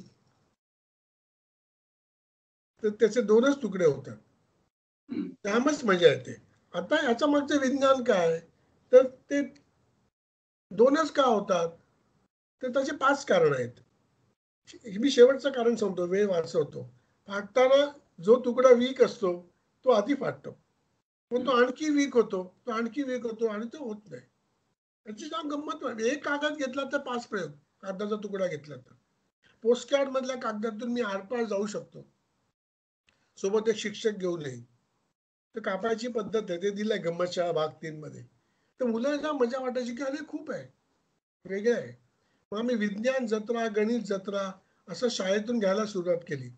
तर त्याचे 2च तुकडे होतात. त्यामुळेच मजा येते. आता याच्या मागचं विज्ञान काय? तर ते 2च का होतात? तर त्याचे 5 कारणं आहेत. मी शेवटचं कारण सांगतो, वेळ वाचवतो. फाटताना जो तुकडा वीक असतो, तो आधी फाटतो. मग तो आणखी वीक होतो, तो आणखी वीक होतो आणि तो होत नाही. त्याची जाम गंमत वाटते. एक कागद घेतला तर 5 प्रयोग. कागदाचा तुकडा घेतला तर. पोस्टकार्ड मधल्या कागदातून मी आरपार जाऊ शकतो. सोबत एक शिक्षक घेऊन येईल. तर कापायची पद्धत आहे. ते दिलंय गंमत शाळा भाग 3 मध्ये. तर मुलांना मजा वाटायची की अरे खूप आहे, वेगळं आहे. मग आम्ही विज्ञान जत्रा, गणित जत्रा असं शाळेतून घ्यायला सुरुवात केली.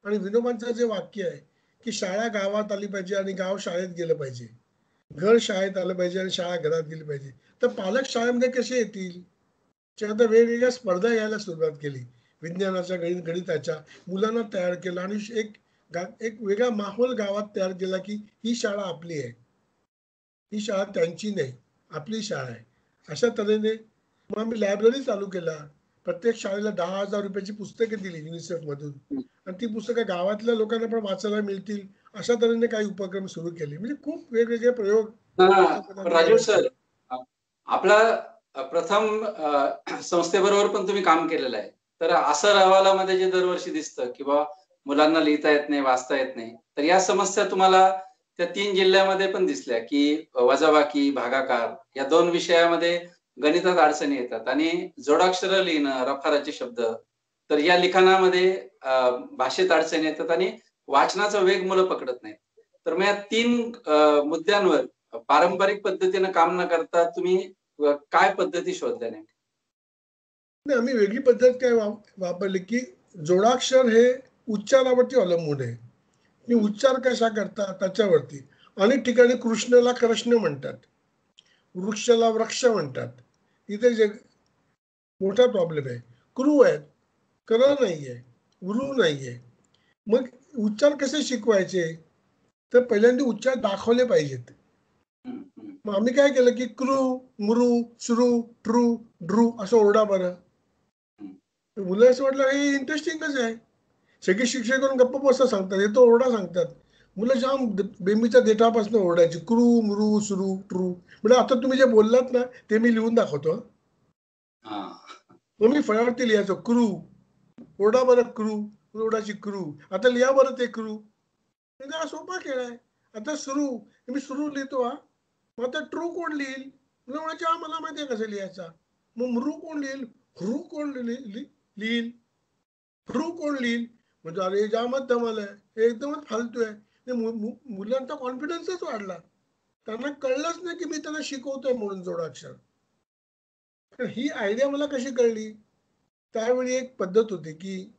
आणि विनोबांचं जे वाक्य आहे की शाळा गावात आली पाहिजे आणि गाव शाळेत गेलं पाहिजे. घर शाळेत आलं पाहिजे आणि शाळा घरात गेली पाहिजे. तर पालक शाळेमध्ये कसे येतील? त्यानंतर वेगवेगळ्या स्पर्धा घ्यायला सुरुवात केली. विज्ञानाच्या, गणिताच्या मुलांना तयार केलं आणि एक वेगळा माहोल गावात तयार केला की ही शाळा आपली आहे. ही शाळा त्यांची नाही, आपली शाळा आहे. अशा तऱ्हेने मग आम्ही लायब्ररी चालू केला. प्रत्येक शाळेला 10,000 रुपयाची पुस्तकं दिली युनिसेफ मधून आणि ती पुस्तकं गावातल्या लोकांना पण वाचायला मिळतील अशा तऱ्हेने काही उपक्रम सुरू केले. म्हणजे खूप वेगवेगळे प्रयोग राजीव सर, आपला प्रथम संस्थेबरोबर पण तुम्ही काम केलेलं आहे. तर असं अहवालामध्ये जे दरवर्षी दिसतं की बाबा मुलांना लिहिता येत नाही, वाचता येत नाही, तर या समस्या तुम्हाला त्या 3 जिल्ह्यामध्ये पण दिसल्या की वजाबाकी, भागाकार या 2 विषयामध्ये गणितात अडचणी येतात आणि जोडाक्षर लिहिणं, रफाराचे शब्द, तर या लिखाणामध्ये भाषेत अडचणी येतात आणि वाचनाचा वेग मुलं पकडत नाहीत. तर मग या 3 मुद्द्यांवर पारंपरिक पद्धतीने काम न करता तुम्ही काय पद्धती शोधल्या नेमक्या? नाही, आम्ही वेगळी पद्धत काय वापरली की जोडाक्षर हे उच्चारावरती अवलंबून आहे. मी उच्चार कशा करता त्याच्यावरती. अनेक ठिकाणी कृष्णाला कृष्ण म्हणतात, वृक्षाला वृक्ष म्हणतात. इथे जे मोठा प्रॉब्लेम आहे, क्रू आहेत, कर नाहीये, वृ नाहीये. मग उच्चार कसे शिकवायचे? तर पहिल्यांदा उच्चार दाखवले पाहिजेत. मग आम्ही काय केलं की क्रू, मृ, श्रू, ट्रू, ड्रू असं ओरडा बरं. मुलं असं वाटलं हे इंटरेस्टिंगच आहे. सगळे शिक्षक करून गप्प बसा सांगतात, हे तो ओरडा सांगतात. मुलं जाम बेंबीच्या देठापासून ओरडायची, क्रू मृू सुरू ट्रू. म्हणजे आता तुम्ही जे बोललात ना ते मी लिहून दाखवतो. मग मी फळ्यावरती लिहायचो क्रू, ओरडा बरं क्रू, ओरडाची क्रू. आता लिहा बरं ते क्रू. म्हणजे हा सोपा खेळ आहे. आता सुरू, मी सुरू लिहितो हा, मग आता ट्रू कोण लिहिल? म्हणायचे हा मला माहिती आहे कसं लिहायचा. मग मृू कोण लिहिल? ह्रू कोण लिहिल? ह्रू कोण लिहिल? म्हणजे अरे जामच धमाल आहे, हे एकदमच फालतू आहे. मुलांचा कॉन्फिडन्सच वाढला. त्यांना कळलंच नाही की मी त्यांना शिकवतोय म्हणून जोडाक्षर. ही आयडिया मला कशी कळली? त्यावेळी एक पद्धत होती की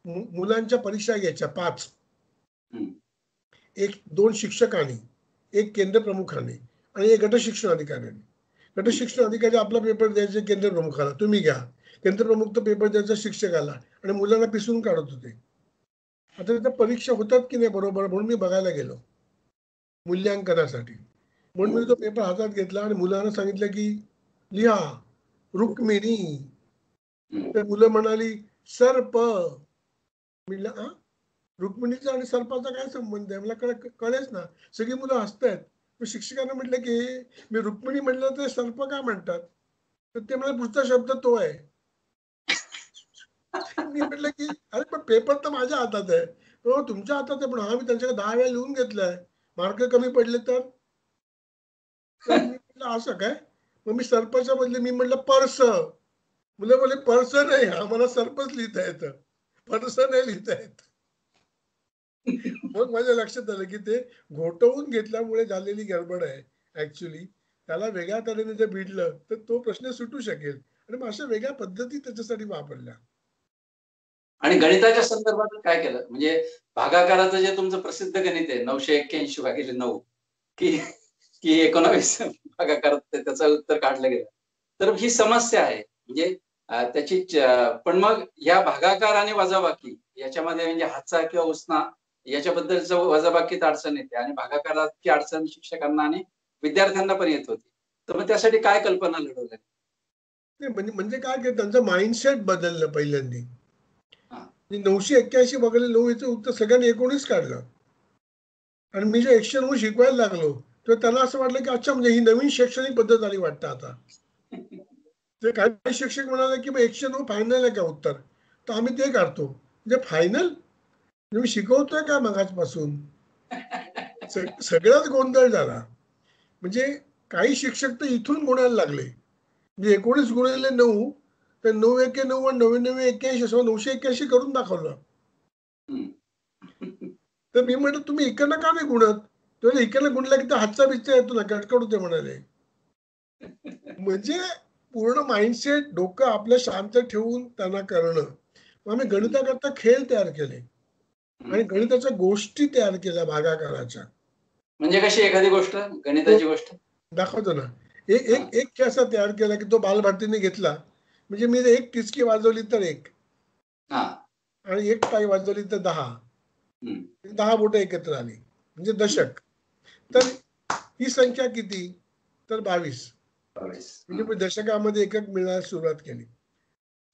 मुलांच्या परीक्षा घ्यायच्या 5. एक 2 शिक्षकांनी, एक केंद्र प्रमुखाने आणि एक गट शिक्षण अधिकाऱ्याने. गट शिक्षण अधिकारी आपला पेपर द्यायचे केंद्र प्रमुखाला, तुम्ही घ्या. केंद्र प्रमुख तो पेपर द्यायचा शिक्षकाला आणि मुलांना पिसून काढत होते. आता त्या परीक्षा होतात की नाही बरोबर म्हणून मी बघायला गेलो मूल्यांकनासाठी. म्हणून मी तो पेपर हातात घेतला आणि मुलांना सांगितलं की लिहा रुक्मिणी. तर मुलं म्हणाली सर्प. म्हणलं रुक्मिणीचा आणि सर्पाचा काय संबंध आहे? मला कळेच ना. सगळी मुलं हसतायत. शिक्षकांना म्हटलं की मी रुक्मिणी म्हटलं तर सर्प काय म्हणतात? तर ते मला पुढचा शब्द तो आहे. मी म्हटलं की अरे पण पेपर तर माझ्या हातात आहे. तो तुमच्या हातात आहे, पण हा मी त्यांच्याकडे 10 वेळा लिहून घेतलाय. मार्क कमी पडले तर मी म्हटलं असं काय? मग मी सर्पाच्या बदले मी म्हटलं पर्स. मुलं बोलले पर्स नाही, आम्हाला सर्पच लिहिता येतं, पर्स नाही लिहिता येत. मग माझ्या लक्षात आलं की ते घोटवून घेतल्यामुळे झालेली गडबड आहे. ऍक्च्युली त्याला वेगळ्या तऱ्हेने जर भिडलं तर तो प्रश्न सुटू शकेल. आणि मग अशा वेगळ्या पद्धती त्याच्यासाठी वापरल्या. आणि गणिताच्या संदर्भात काय केलं? म्हणजे भागाकाराचं जे तुमचं प्रसिद्ध गणित आहे 981/9 की 19 भागाकारात त्याचं उत्तर काढलं गेलं. तर ही समस्या आहे. म्हणजे त्याची पण मग या भागाकार आणि वजाबाकी याच्यामध्ये म्हणजे हातचा किंवा उसना याच्याबद्दलचं वजाबाकीत अडचण येते आणि भागाकाराची अडचण शिक्षकांना आणि विद्यार्थ्यांना पण येत होती. तर मग त्यासाठी काय कल्पना लढवल्या? म्हणजे काय की त्यांचं माइंडसेट बदललं पहिल्यांदा. 981 बघायला 9 याचं उत्तर सगळ्यांनी 19 काढलं. आणि मी जे 109 शिकवायला लागलो तर त्यांना असं वाटलं की अच्छा म्हणजे ही नवीन शैक्षणिक पद्धत आली वाटतं आता. ते काही शिक्षक म्हणाले की 109 फायनल आहे का उत्तर? तर आम्ही ते काढतो. म्हणजे फायनल? मी शिकवतोय का मगाचपासून? सगळाच गोंधळ झाला. म्हणजे काही शिक्षक तर इथून गुणायला लागले. म्हणजे 19 गुणिले 9 तर 9 एके 9 आणि 99 81 असं 981 करून दाखवलं. तर मी म्हटलं तुम्ही इकडनं का नाही गुणत? तर इकडनं गुणलं की हातचा बिच्चा येतो ना, कटकट होते म्हणाले. म्हणजे पूर्ण माइंडसेट डोकं आपलं शांत ठेवून त्यांना करणं. मग आम्ही गणिताकरता खेळ तयार केले आणि गणिताच्या गोष्टी तयार केल्या भागाकाराच्या. म्हणजे कशी एखादी गोष्ट, गणिताची गोष्ट दाखवतो ना. एक खेळ असा तयार केला की तो बालभारतीने घेतला. म्हणजे मी एक टिचकी वाजवली तर 1 आणि एक टाळी वाजवली तर 10. 10 बोटं एकत्र आली म्हणजे दशक. तर ही संख्या किती? तर 22. म्हणजे दशकामध्ये एकक मिळायला सुरुवात केली.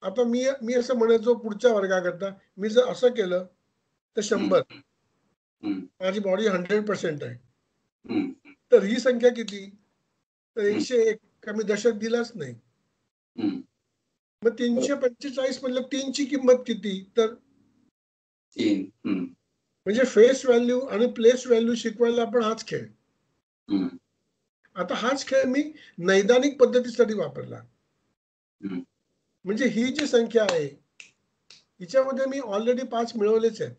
आता मी असं म्हणायचो पुढच्या वर्गाकरता मी जर असं केलं तर 100. माझी बॉडी 100% आहे. तर ही संख्या किती? तर 101. का मी दशक दिलाच नाही. मग 345 म्हणलं 3 ची किंमत किती? तर 3. म्हणजे फेस व्हॅल्यू आणि प्लेस व्हॅल्यू शिकवायला आपण हाच खेळ. आता हाच खेळ मी नैदानिक पद्धतीसाठी वापरला. म्हणजे ही जी संख्या आहे हिच्यामध्ये मी ऑलरेडी 5 मिळवलेच आहेत.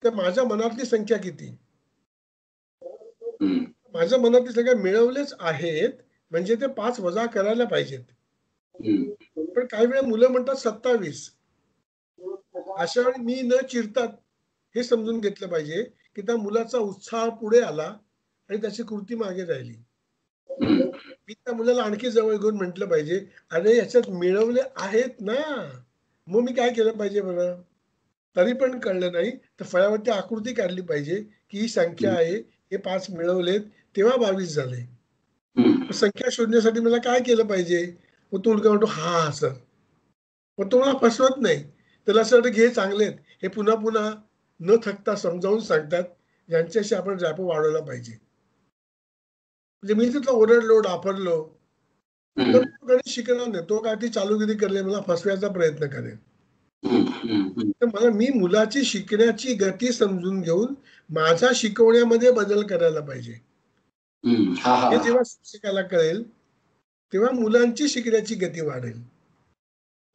तर माझ्या मनातली संख्या किती? माझ्या मनातली संख्या मिळवलेच आहेत म्हणजे ते 5 वजा करायला पाहिजेत. पण काही वेळा मुलं म्हणतात 27. अशा वेळी मी न चिरतात हे समजून घेतलं पाहिजे की त्या मुलाचा उत्साह पुढे आला आणि त्याची कृती मागे राहिली. मी त्या मुलाला आणखी जवळ घेऊन म्हटलं पाहिजे अरे याच्यात मिळवले आहेत ना. मग मी काय केलं पाहिजे बरं? तरी पण कळलं नाही तर फळ्यावरती आकृती काढली पाहिजे की ही संख्या आहे, हे 5 मिळवलेत तेव्हा 22 झाले. संख्या शोधण्यासाठी मला काय केलं पाहिजे? मग तो मुलगा म्हणतो हा सर. मग तो मला फसवत नाही. त्याला असं वाटतं घे चांगलेत हे पुन्हा पुन्हा न थकता समजावून सांगतात, यांच्याशी आपण रॅपो वाढवला पाहिजे. म्हणजे मी तिथं ओरडलो, डाफरलो, तर तो गणित शिकणार नाही. तो काय ती चालूगिरी करेल, मला फसवायचा प्रयत्न करेल. तर मी मुलाची शिकण्याची गती समजून घेऊन माझा शिकवण्यामध्ये बदल करायला पाहिजे. हे जेव्हा शिक्षकाला कळेल तेव्हा मुलांची शिकण्याची गती वाढेल.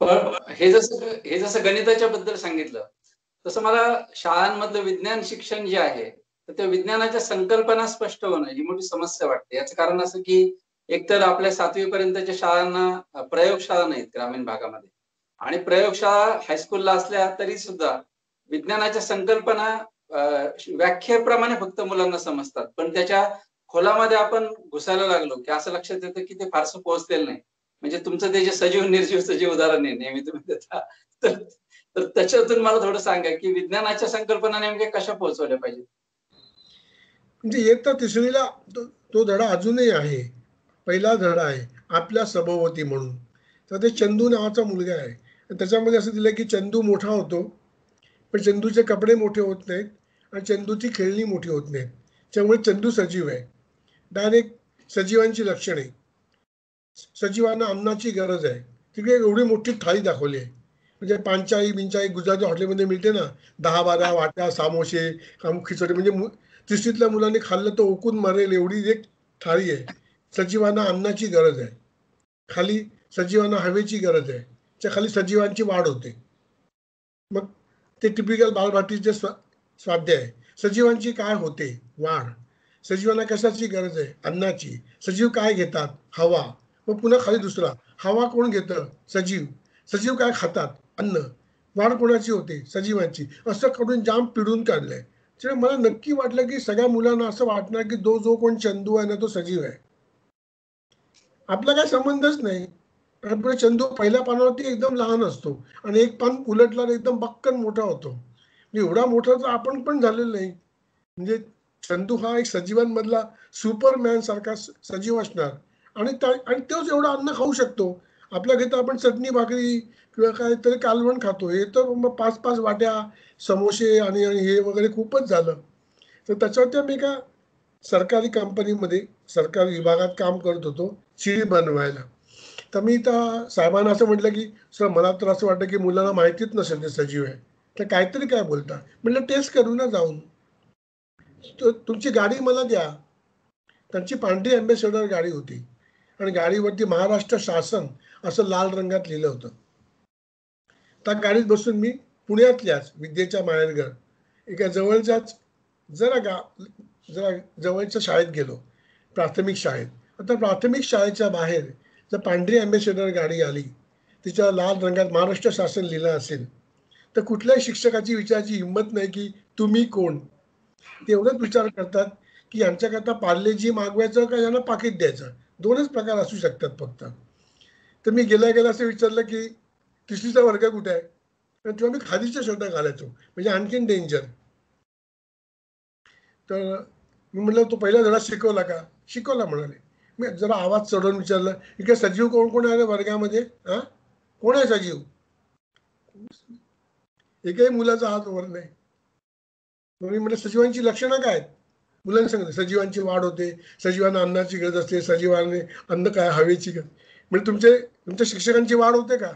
पण हे जसं गणिताच्या बद्दल सांगितलं, तसं मला शाळांमधलं विज्ञान शिक्षण जे आहे, तर त्या विज्ञानाच्या संकल्पना स्पष्ट होणं ही मोठी समस्या वाटते. याचं कारण असं की एकतर आपल्या 7वी पर्यंतच्या शाळांना प्रयोगशाळा नाहीत ग्रामीण भागामध्ये, आणि प्रयोगशाळा हायस्कूलला असल्या तरी सुद्धा विज्ञानाच्या संकल्पना व्याख्येप्रमाणे फक्त मुलांना समजतात, पण त्याच्या खोलामध्ये आपण घुसायला लागलो की असं लक्षात येतं की ते फारसं पोहोचलेलं नाही. म्हणजे तुमचं ते जे सजीव निर्जीवचं जे उदाहरण आहे नेहमी तुम्ही देता, तर त्याच्यातून मला थोडं सांगा की विज्ञानाच्या संकल्पना नेमक्या कशा पोहोचवल्या पाहिजेत? म्हणजे इयत्ता तिसरीला तो धडा अजूनही आहे. पहिला धडा आहे आपल्या सभोवती म्हणून. तर ते चंदू नावाचा मुलगा आहे. त्याच्यामध्ये असं दिलं की चंदू मोठा होतो, पण चंदूचे कपडे मोठे होत नाहीत आणि चंदूची खेळणी मोठी होत नाहीत. त्यामुळे चंदू सजीव आहे. डायरेक्ट सजीवांची लक्षणे. सजीवांना अन्नाची गरज आहे. तिकडे एवढी मोठी थाळी दाखवली आहे. म्हणजे पांचाळी बिंचाळी गुजराती हॉटेलमध्ये मिळते ना, 10-12 वाट्या सामोसे, खिचडी, म्हणजे तिसरीतल्या मुलांनी खाल्लं तर ओकून मरेल एवढी एक थाळी आहे. सजीवांना अन्नाची गरज आहे. खाली सजीवांना हवेची गरज आहे. त्या खाली सजीवांची वाढ होते. मग ते टिपिकल बालभारतीचे स्वाध्याय. सजीवांची काय होते? वाढ. सजीवांना कशाची गरज आहे? अन्नाची. सजीव काय घेतात? हवा. मग पुन्हा खाली दुसरा, हवा कोण घेतं? सजीव. सजीव काय खातात? अन्न. वाढ कोणाची होते? सजीवांची. असं कडून जाम पिढून काढलंय. त्यामुळे मला नक्की वाटलं की सगळ्या मुलांना असं वाटणार की जो कोण चंदू आहे ना तो सजीव आहे. आपला काय संबंधच नाही. पण चंदू पहिल्या पानावरती एकदम लहान असतो आणि एक पान उलटल्यावर एकदम बक्कन मोठा होतो. एवढा मोठा तर आपण पण झालेलं नाही. म्हणजे चंदू हा एक सजीवांमधला सुपरमॅन सारखा सजीव असणार आणि तोच एवढं अन्न खाऊ शकतो. आपल्या घरी तर आपण चटणी भाकरी किंवा काहीतरी कालवण खातो. हे तर मग 5-5 वाट्या समोसे आणि हे वगैरे खूपच झालं. तर त्याच्यावरती आम्ही एका सरकारी कंपनीमध्ये सरकारी विभागात काम करत होतो, शिडी बनवायला. तर मी त्या साहेबांना असं म्हटलं की सर, मला तर असं वाटतं की मुलांना माहितीच नसेल ते सजीव आहे. तर काहीतरी काय बोलता? म्हटलं टेस्ट करू ना जाऊन. तुमची गाडी मला द्या. त्यांची पांढरी अँबेसेडर गाडी होती आणि गाडीवरती महाराष्ट्र शासन असं लाल रंगात लिहिलं होतं. त्या गाडीत बसून मी पुण्यातल्याच विद्येच्या माहेरघर एका जवळच्याच जरा जवळच्या शाळेत गेलो, प्राथमिक शाळेत. आता प्राथमिक शाळेच्या बाहेर जर पांढरी अँबेसेडर गाडी आली, तिच्या लाल रंगात महाराष्ट्र शासन लिहिलं असेल, तर कुठल्याही शिक्षकाची विचारायची हिंमत नाही की तुम्ही कोण. ते एवढंच विचार करतात की यांच्याकरता पार्लेजी मागवायचं का यांना पाकिट द्यायचं. 2च प्रकार असू शकतात फक्त. तर मी गेल्या असं विचारलं की तिसरीचा वर्ग कुठे आहे? तेव्हा मी खादीचे शर्ट घालायचो, म्हणजे आणखीन डेंजर. तर मी म्हटलं तो पहिला धडा शिकवला का? शिकवला म्हणाले. मी जरा आवाज चढवून विचारलं, इकडे सजीव कोण कोण आहे वर्गामध्ये? हा, कोण आहे सजीव? एकही मुलाचा हात वर नाही. मग मी म्हटलं सजीवांची लक्षणं काय आहेत? मुलांनी सांगितलं सजीवांची वाढ होते, सजीवांना अन्नाची गरज असते, सजीवांनी अन्न काय, हवेची गरज. म्हणजे तुमच्या शिक्षकांची वाढ होते का?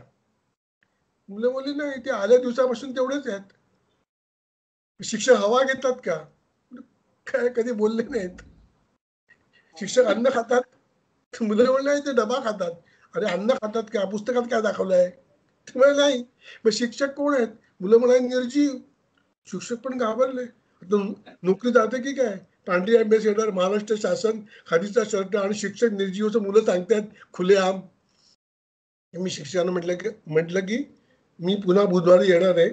मुलं बोलली नाही, ते आल्या दिवसापासून तेवढेच आहेत. शिक्षक हवा घेतात का? काय कधी बोलले नाहीत. शिक्षक अन्न खातात? मुलं म्हणलं ते डबा खातात. अरे अन्न खातात का? पुस्तकात काय दाखवलंय? ते नाही. मग शिक्षक कोण आहेत? मुलं म्हणाले निर्जीव. शिक्षक पण घाबरले. नोकरी जाते की काय? पांढरी अँबेसेडर, महाराष्ट्र शासन, खादीचा शर्ट आणि शिक्षक निर्जीवचं मुलं सांगतात खुलेआम. मी शिक्षकांना म्हटलं की मी पुन्हा बुधवारी येणार आहे,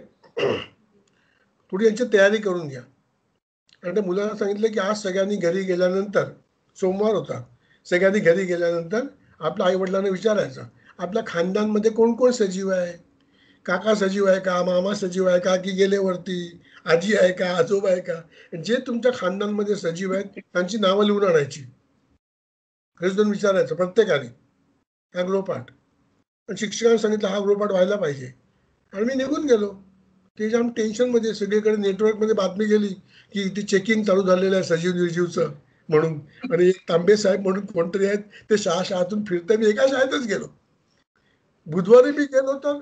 थोडी यांची तयारी करून घ्या. आणि त्या मुलांना सांगितलं की आज सगळ्यांनी घरी गेल्यानंतर, सोमवार होता, सगळ्यांनी घरी गेल्यानंतर आपल्या आईवडिलांना विचारायचं आपल्या खानदानमध्ये कोण कोण सजीव आहे. काका सजीव आहे का? मामा सजीव आहे का? की गेले वरती? आजी आहे का? आजोबा आहे का? जे तुमच्या खानदानमध्ये सजीव आहेत त्यांची नावं लिहून आणायची. खरेच दोन विचारायचं प्रत्येकाने, हा गृहपाठ. शिक्षकांनी सांगितलं हा गृहपाठ व्हायला पाहिजे. आणि मी निघून गेलो. ते जाम टेन्शन मध्ये, सगळीकडे नेटवर्क मध्ये बातमी गेली की इथे चेकिंग चालू झालेलं आहे सजीव निर्जीवचं म्हणून, आणि एक तांबे साहेब म्हणून कोणतरी आहेत ते शाळातून फिरतात. मी एका शाळेतच गेलो, बुधवारी मी गेलो तर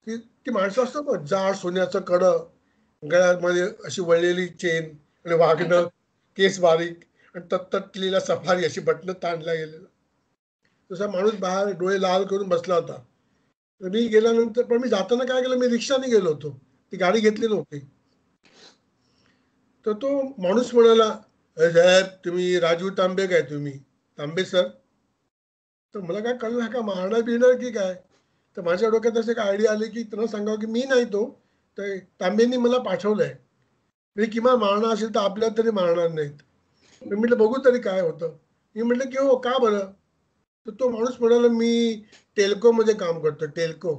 ती माणसं असतात ना, जाड सोन्याचं कडं, गळ्यामध्ये अशी वळलेली चेन आणि वागणं, केस बारीक आणि तत्तटलेला सफारी अशी बटणं ताणल्या गेलेलं, तसा माणूस बाहेर डोळे लाल करून बसला होता. तर मी गेल्यानंतर, पण मी जाताना काय केलं, मी रिक्षाने गेलो होतो, ती गाडी घेतली नव्हती. तर तो माणूस म्हणाला, साहेब तुम्ही राजू तांबे काय, तुम्ही तांबे सर? तर मला काय कळलं का मारणार बिरणार की काय. तर माझ्या डोक्यात असं एक आयडिया आली की त्यांना सांगावं की मी नाही तो, तर तांबेंनी मला पाठवलंय, म्हणजे किमान मारणार असेल तर आपल्याला तरी मारणार नाहीत. मी म्हटलं बघू तरी काय होतं. मी म्हटलं की हो का बरं. तर तो माणूस म्हणाला मी टेल्को मध्ये काम करतो. टेल्को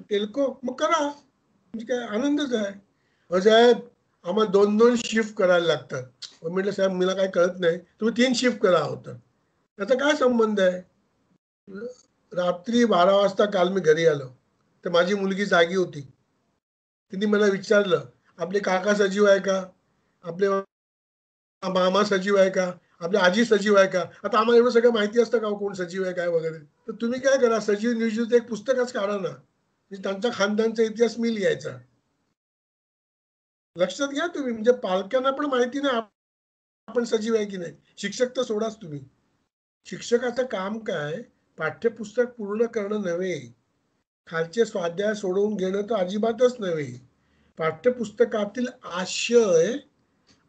टेल्को मग करा, म्हणजे काय आनंदच आहे. साहेब आम्हाला 2-2 शिफ्ट करायला लागतात. म्हटलं साहेब मला काय कळत नाही, तुम्ही 3 शिफ्ट करा होतं. त्याचा काय संबंध आहे. रात्री 12 वाजता काल मी घरी आलो तर माझी मुलगी जागी होती. तिने मला विचारलं आपले काका सजीव आहे का, आपले मामा सजीव आहे का, आपली आजी सजीव आहे का. आता आम्हाला एवढं सगळं माहिती असतं का कोण सजीव आहे काय वगैरे. तर तुम्ही काय करा, सजीव निर्जीवचं एक पुस्तकच काढा ना, म्हणजे त्यांच्या खानदानचा इतिहास मी लिहायचा. लक्षात घ्या तुम्ही, म्हणजे पालकांना पण माहिती नाही आपण सजीव आहे की नाही. शिक्षक तर सोडाच तुम्ही, शिक्षकाचं काम काय, पाठ्यपुस्तक पूर्ण करणं नव्हे, खालचे स्वाध्याय सोडवून घेणं तर अजिबातच नव्हे, पाठ्यपुस्तकातील आशय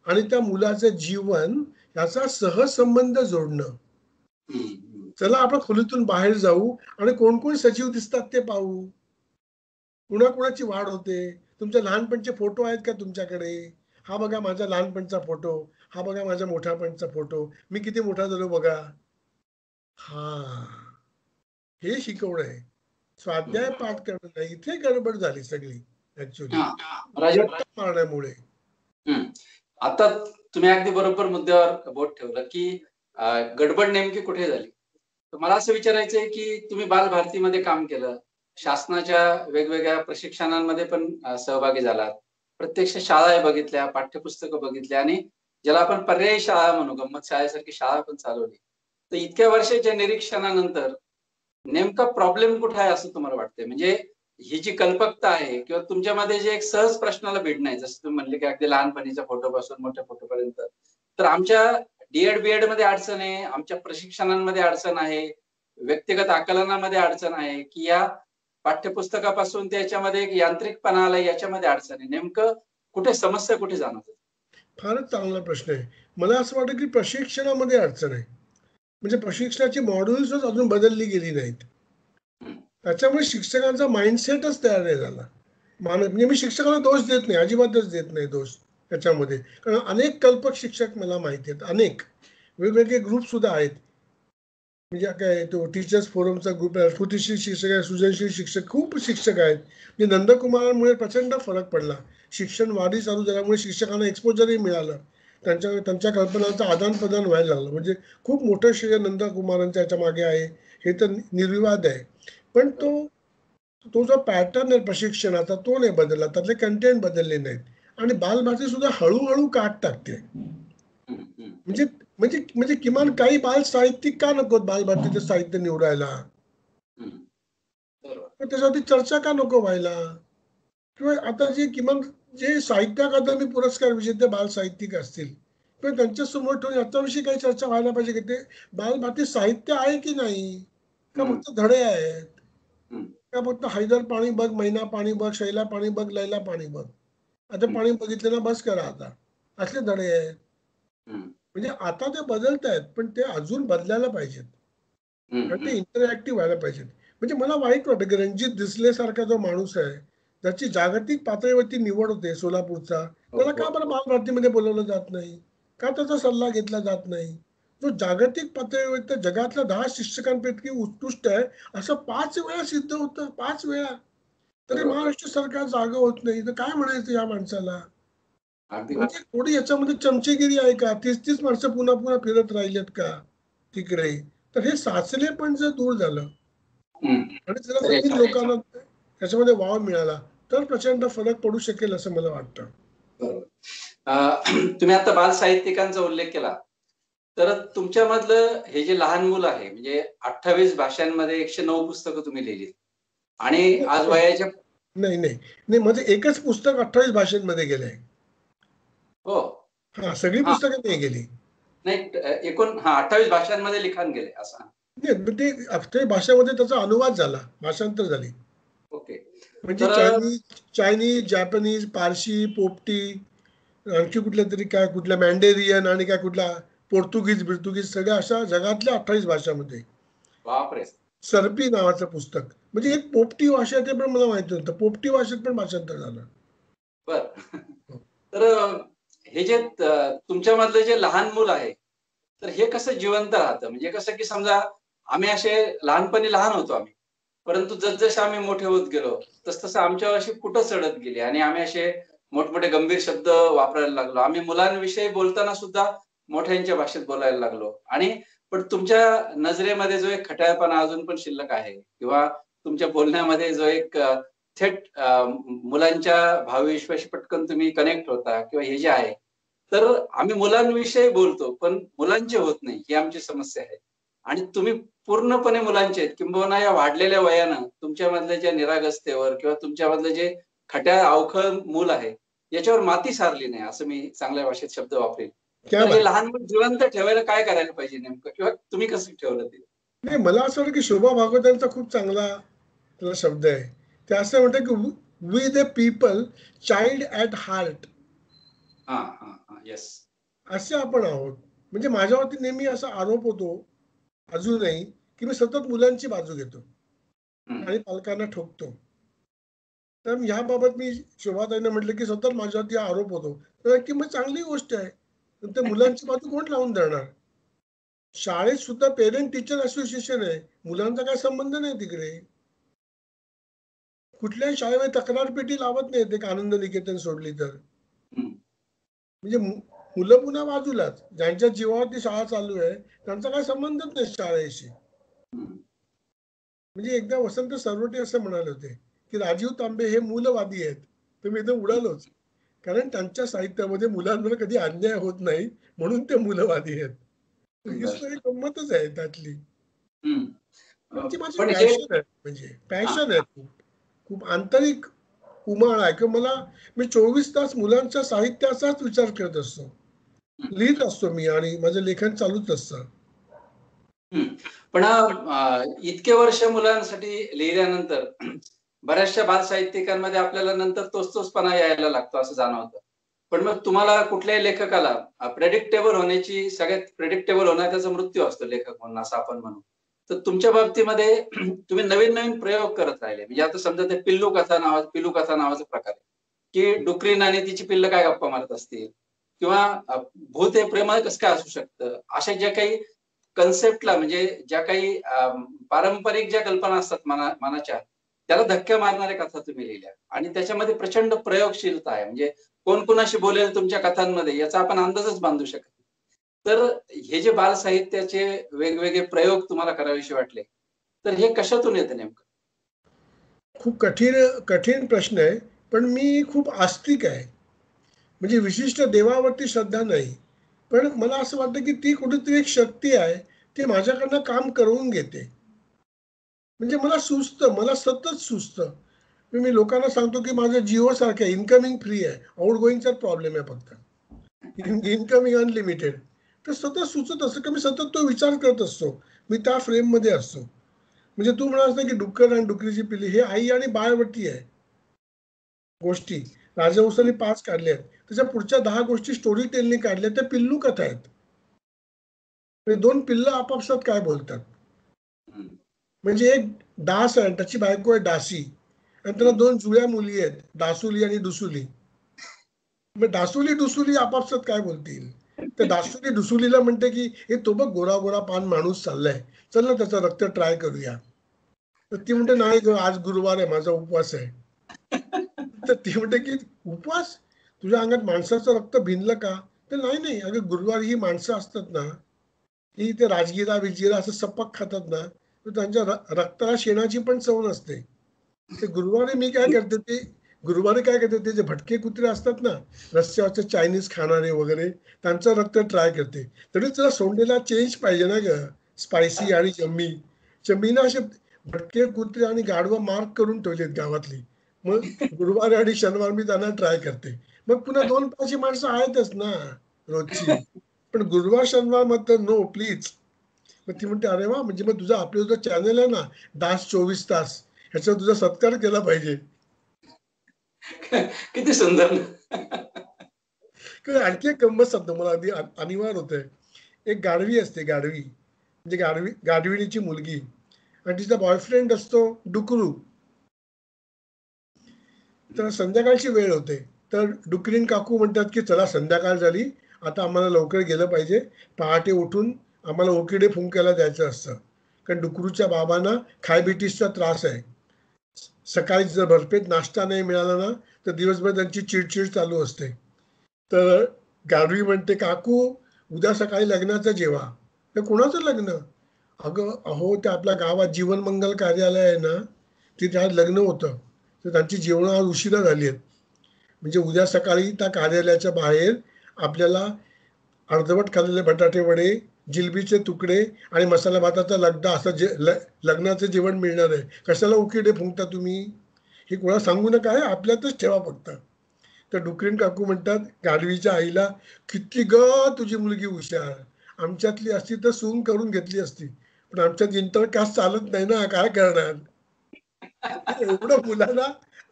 आणि त्या मुलाचं जीवन याचा सहसंबंध जोडणं. चला आपण खोलीतून बाहेर जाऊ आणि कोण कोण सजीव दिसतात ते पाहू, कुणाकुणाची वाढ होते. तुमच्या लहानपणचे फोटो आहेत का तुमच्याकडे, हा बघा माझा लहानपणचा फोटो, हा बघा माझ्या मोठ्यापणचा फोटो, मी किती मोठा झालो बघा. हा, हे शिकवणं आहे, स्वाध्याय पाठ करणं नाही. इथे गडबड झाली सगळी ऍक्च्युली मारण्यामुळे. आता तुम्ही अगदी बरोबर मुद्द्यावर बोट ठेवलं की गडबड नेमकी कुठे झाली. तर मला असं विचारायचंय की तुम्ही बालभारतीमध्ये काम केलं, शासनाच्या वेगवेगळ्या प्रशिक्षणांमध्ये पण सहभागी झालात, प्रत्यक्ष शाळा बघितल्या, पाठ्यपुस्तकं बघितल्या आणि ज्याला आपण पर्यायी शाळा म्हणू, गंमत शाळेसारखी शाळा पण चालवली. तर इतक्या वर्षाच्या निरीक्षणानंतर नेमका प्रॉब्लेम कुठे आहे असं तुम्हाला वाटतंय. म्हणजे ही जी कल्पकता आहे किंवा तुमच्यामध्ये जे एक सहज प्रश्नाला भिडणं आहे, जसं तुम्ही म्हणले की अगदी लहानपणीच्या फोटोपासून मोठ्या फोटोपर्यंत, तर आमच्या डीएड बीएड मध्ये अडचण आहे, आमच्या प्रशिक्षणांमध्ये अडचण आहे, व्यक्तिगत आकलनामध्ये अडचण आहे, की या पाठ्यपुस्तकापासून त्याच्यामध्ये एक यांत्रिकपणा आला याच्यामध्ये अडचण आहे. नेमकं कुठे समस्या कुठे जाणवते. फारच चांगला प्रश्न आहे. मला असं वाटतं की प्रशिक्षणामध्ये अडचण आहे, म्हणजे प्रशिक्षणाची मॉड्यूल्सच अजून बदलली गेली नाहीत. त्याच्यामुळे शिक्षकांचा माइंडसेटच तयार नाही झाला. म्हणजे मी शिक्षकांना दोष देत नाही, अजिबातच देत नाही दोष त्याच्यामध्ये, कारण अनेक कल्पक शिक्षक मला माहिती आहेत, अनेक वेगवेगळे ग्रुप सुद्धा आहेत. म्हणजे काय तो टीचर्स फोरमचा ग्रुप आहे, कृतीशील शिक्षक आहे, सृजनशील शिक्षक, खूप शिक्षक आहेत. म्हणजे नंदकुमारांमुळे प्रचंड फरक पडला. शिक्षण वाढी चालू झाल्यामुळे शिक्षकांना एक्सपोजरही मिळालं, त्यांच्या कल्पनांचं आदान प्रदान व्हायला लागलं. म्हणजे खूप मोठं श्रेय नंदकुमारांच्या याच्या मागे आहे, हे तर निर्विवाद आहे. पण तो जो पॅटर्न आहे प्रशिक्षणाचा तो नाही बदलला, त्यातले कंटेंट बदलले नाहीत. आणि बालभारती सुद्धा हळूहळू काट टाकते. म्हणजे म्हणजे म्हणजे किमान काही बाल साहित्यिक का नको बालभारतीचं साहित्य निवडायला, त्याच्यावरती चर्चा का नको व्हायला. किंवा आता जे किमान जे साहित्य अकादमी पुरस्कार विजेते बाल साहित्यिक असतील किंवा त्यांच्या समोर ठेवून याच्याविषयी काही चर्चा व्हायला पाहिजे की ते बालभारती साहित्य आहे की नाही, का फक्त धडे आहेत, का फक्त हैदर पाणी बघ, मैना पाणी बघ, शैला पाणी बघ, लैला पाणी बघ, आता पाणी बघितलं ना बस करा, आता असले धडे आहेत. म्हणजे आता ते बदलत आहेत पण ते अजून बदलायला पाहिजेत आणि ते इंटरॅक्टिव्ह व्हायला पाहिजेत. म्हणजे मला वाईट वाटतं की रणजित दिसले सारखा जो माणूस आहे त्याची जागतिक पातळीवरती निवड होते सोलापूरचा, त्याला का बरं बालभारतीमध्ये बोलवलं जात नाही, का त्याचा सल्ला घेतला जात नाही. जो जागतिक पातळीवर जगातल्या 10 शिक्षकांपैकी उत्कृष्ट आहे असं 5 वेळा सिद्ध होतं, 5 वेळा, तरी महाराष्ट्र सरकार जागा होत नाही. तर काय म्हणायचं या माणसाला. म्हणजे थोडी याच्यामध्ये चमचेगिरी आहे का, 30-30 माणसं पुन्हा पुन्हा फिरत राहिलेत का तिकडे. तर हे साचले पण जर दूर झालं आणि जरा नवीन लोकांना त्याच्यामध्ये वाव मिळाला तर प्रचंड फरक पडू शकेल असं मला वाटतं. बरोबर. तुम्ही आता बाल साहित्यिकांचा उल्लेख केला, तर तुमच्यामधलं हे जे लहान मुलं आहे, म्हणजे 28 भाषांमध्ये 109 पुस्तकं तुम्ही लिहिलीत आणि आज वयाच्या नाही नाही नाही, माझं एकच पुस्तक 28 भाषांमध्ये गेलंय. हो. हा, सगळी हां. पुस्तकं नाही गेली. नाही, एकूण 28 भाषांमध्ये लिखाण केलंय असं. नाही, पण ते 28 भाषांमध्ये त्याचा अनुवाद झाला, भाषांतर झाली. ओके. म्हणजे तर चायनीज, जॅपनीज, पारशी, पोपटी, आणखी कुठल्या तरी काय, कुठल्या मॅन्डेरियन आणि काय कुठला पोर्तुगीज सगळ्या अशा जगातल्या 28 भाषांमध्ये. बापरे! सर्पी नावाचं पुस्तक, म्हणजे एक पोपटी भाषा, ते पण मला माहिती नव्हतं. पोपटी भाषेत पण भाषांतर झालं. बरं. तर हे जे तुमच्यामधलं जे लहान मुलं आहे, तर हे कसं जिवंत राहतं? म्हणजे कसं की समजा आम्ही असे लहानपणी लहान होतो आम्ही. परंतु जसजसे आम्ही मोठे होत गेलो, तसतसं आमच्यावर अशी कुठं चढत गेली आणि आम्ही असे मोठमोठे गंभीर शब्द वापरायला लागलो. आम्ही मुलांविषयी बोलताना सुद्धा मोठ्यांच्या भाषेत बोलायला लागलो आणि पण तुमच्या नजरेमध्ये जो एक खट्याळपणा अजून पण शिल्लक आहे किंवा तुमच्या बोलण्यामध्ये जो एक थेट मुलांच्या भावविश्वाशी पटकन तुम्ही कनेक्ट होता किंवा हे जे आहे, तर आम्ही मुलांविषयी बोलतो, पण मुलांचे होत नाही, ही आमची समस्या आहे. आणि तुम्ही पूर्णपणे मुलांचे आहेत, किंबहुना या वाढलेल्या वयानं तुमच्यामधल्या ज्या निरागसतेवर किंवा तुमच्यामधलं जे खट्याळ अवखळ मूल आहे, याच्यावर माती सारली नाही, असं मी चांगल्या भाषेत शब्द वापरेन. क्या तर हे बात. लहान मूल जिवंत ठेवायला काय करायला पाहिजे नेमकं किंवा तुम्ही कसं ठेवलं ते? नाही, मला असं वाटतं की शोभा भागवतांचा खूप चांगला त्याला शब्द आहे. ते असं म्हणतात की we the people, child at heart. हां, हां, हां. येस. असे आपण आहोत. म्हणजे माझ्यावरती नेहमी असा आरोप होतो अजूनही, की मी सतत मुलांची बाजू घेतो हं. आणि पालकांना ठोकतो. तर ह्याबाबत मी शोभाताईंना म्हटलं की सतत माझ्यावरती आरोप होतो. तर की मग चांगली गोष्ट आहे. पण त्या मुलांची बाजू कोण लावून धरणार? शाळेत सुद्धा पेरेंट टीचर असोसिएशन आहे. मुलांचा काही संबंध नाही तिकडे. कुठल्याही शाळेमध्ये तक्रार पेटी लावत नाहीत, एक आनंद निकेतन सोडली तर. हं. म्हणजे मुलं पुन्हा बाजूलाच. ज्यांच्या जीवावरती शाळा चालू आहे, त्यांचा काही संबंधच नाही शाळेशी. हं. म्हणजे एकदा वसंत सरवटे असं म्हणाले होते, की राजीव तांबे हे मूलवादी आहेत. तर मी इथं उडालोच. कारण त्यांच्या साहित्यामध्ये मुलांवर कधी अन्याय होत नाही, म्हणून ते मूलवादी आहेत. हीच सुंदर. तर एक गंमतच आहे त्यातली. हं. पण ती माझी पण हे पॅशन आहे, म्हणजे हां, पॅशन आहे खूप. खूप आंतरिक उमाळा आहे, की मी 24 तास मुलांच्या साहित्याचाच विचार करत असतो. हं, लिहित असतो मी आणि माझं लेखन चालूच असतं. हं. पण इतके वर्ष मुलांसाठी लिहिल्यानंतर बऱ्याचशा बालसाहित्यिकांमध्ये आपल्याला नंतर तोच-तोचपणा यायला लागतो असं जाणवतं. पण मग तुम्हाला कुठल्याही लेखकाला प्रेडिक्टेबल होण्याची सगळ्यात प्रेडिक्टेबल होणं त्याचा मृत्यू असतो लेखक म्हणून असं आपण म्हणू. तर तुमच्या बाबतीमध्ये तुम्ही नवीन-नवीन प्रयोग करत राहिले. म्हणजे आता समजा ते पिल्लू कथा नावाचा प्रकार आहे, की डुकरीण आणि तिची पिल्लं काय गप्पा मारत असतील किंवा भूत हे प्रेमळ कसं काय असू शकतं? अशा ज्या काही कन्सेप्टला म्हणजे ज्या काही पारंपरिक ज्या कल्पना असतात मनाच्या, त्याला धक्का मारणाऱ्या कथा तुम्ही लिहिल्या आणि त्याच्यामध्ये प्रचंड प्रयोगशीलता आहे. म्हणजे कोण कोणाशी बोलेल तुमच्या कथांमध्ये याचा आपण अंदाजच बांधू शकत नाही. तर हे जे बालसाहित्याचे वेगवेगळे प्रयोग तुम्हाला करावेसे वाटले, तर हे कशातून येतं नेमकं? खूप कठीण कठीण प्रश्न आहे, पण मी खूप आस्तिक आहे. म्हणजे विशिष्ट देवावरती श्रद्धा नाही. पण मला असं वाटतं, की ती कुठेतरी एक शक्ती आहे, ती माझ्याकडनं काम करवून घेते. म्हणजे मला सतत सुचतं. मी लोकांना सांगतो, की माझं जिओसारखं आहे, इन्कमिंग फ्री आहे. आउटगोइंगचाच प्रॉब्लेम आहे फक्त. Incoming unlimited. तर सतत सुचत असतं, की मी सतत तो विचार करत असतो. मी त्या फ्रेममध्ये असतो. म्हणजे तू म्हणालास ना, की डुक्कर आणि डुकरीची पिल्ली हे आई आणि बाळवरती आहे गोष्टी. राजहंसाने 5 काढल्या आहेत. त्याच्या पुढच्या 10 गोष्टी स्टोरी टेलनी काढल्या, त्या पिल्लू कथा आहेत. म्हणजे 2 पिल्लं आपापसात काय बोलतात. हं, म्हणजे एक डास आहे, त्याची बायको आहे डासी आणि त्याला हं. 2 जुळ्या मुली आहेत, डासुली आणि डुसुली. मग डासुली, डुसुली आपापसात काय बोलतील? तर डासुली डुसुलीला म्हणते, की "हे तो बघ गोरा-गोरा पान माणूस चाललाय. चल ना त्याचं रक्त ट्राय करूया." तर ती म्हणते, "नाही गं, आज गुरुवार आहे, माझा उपवास आहे." तर ती म्हणते, की "उपवास? तुझ्या अंगात माणसाचं रक्त भिनलं का?" तर "नाही, नाही. अगं गुरुवारी ही माणसं असतात ना, की ते राजगिरा-बिजगिरा असं सपक खातात ना, तर त्यांच्या रक्ताला शेणाची पण चव नसते. ते गुरुवारी मी काय करते, ते गुरुवारी काय करते, ते जे भटके कुत्रे असतात ना, रस्त्यावरचे चायनीज खाणारे वगैरे, त्यांचं रक्त ट्राय करते. तरी तुला सोंडेला चेंज पाहिजे ना ग, स्पायसी आणि जम्मी. जम्मीना असे भटके कुत्रे आणि गाढवं मार्क करून ठेवलेत गावातली. मग गुरुवार आणि शनिवार मी त्यांना ट्राय करते. मग पुन्हा 2 पाचशे माणसं आहेतच ना रोजची. पण गुरुवार शनिवार मात्र नो प्लीज. मग ती म्हणते, अरे वा, म्हणजे मग तुझा आपलं जो चॅनल आहे ना, दास 24 तास, ह्याच्यावर तुझा सत्कार केला पाहिजे. किती सुंदर. किंवा आणखी एक गंमत सांगतो, मला अगदी अनिवार्य होतंय. एक गाढवी असते, गाढवी म्हणजे गाढविणीची मुलगी, आणि तिचा बॉयफ्रेंड असतो डुकरू. तर संध्याकाळची वेळ होते, तर डुकरीन काकू म्हणतात की चला संध्याकाळ झाली, आता आम्हाला लवकर गेलं पाहिजे, पहाटे उठून आम्हाला ओकिडे फुंकायला जायचं असतं, कारण डुकरूच्या बाबांना खायबिटीसचा त्रास आहे. सकाळी जर भरपेट नाश्ता नाही मिळाला ना, तर दिवसभर त्यांची चिडचिड चालू असते. तर गाढवी म्हणते, काकू उद्या सकाळी लग्नाचं जेवा. हे कोणाचं लग्न? अगं अहो, ते आपल्या गावात जीवनमंगल कार्यालय आहे ना, तिथे आज लग्न होतं, तर त्यांची जेवणं आज उशिरा झाली आहेत. म्हणजे उद्या सकाळी त्या कार्यालयाच्या बाहेर आपल्याला अर्धवट खाल्लेले बटाटे वडे, जिलबीचे तुकडे आणि मसाला भाताचा लगदा असं लग्नाचं जेवण मिळणार आहे. कशाला उकिडे फुंकता तुम्ही? हे कोणाला सांगू नका, आहे आपल्यातच ठेवा फक्त. तर डुकरीन काकू म्हणतात गाढवीच्या आईला, किती ग तुझी मुलगी हुशार, आमच्यातली असती तर सून करून घेतली असती, पण आमच्यात इंटरकास्ट चालत नाही ना, काय करणार. एवढं मुलांना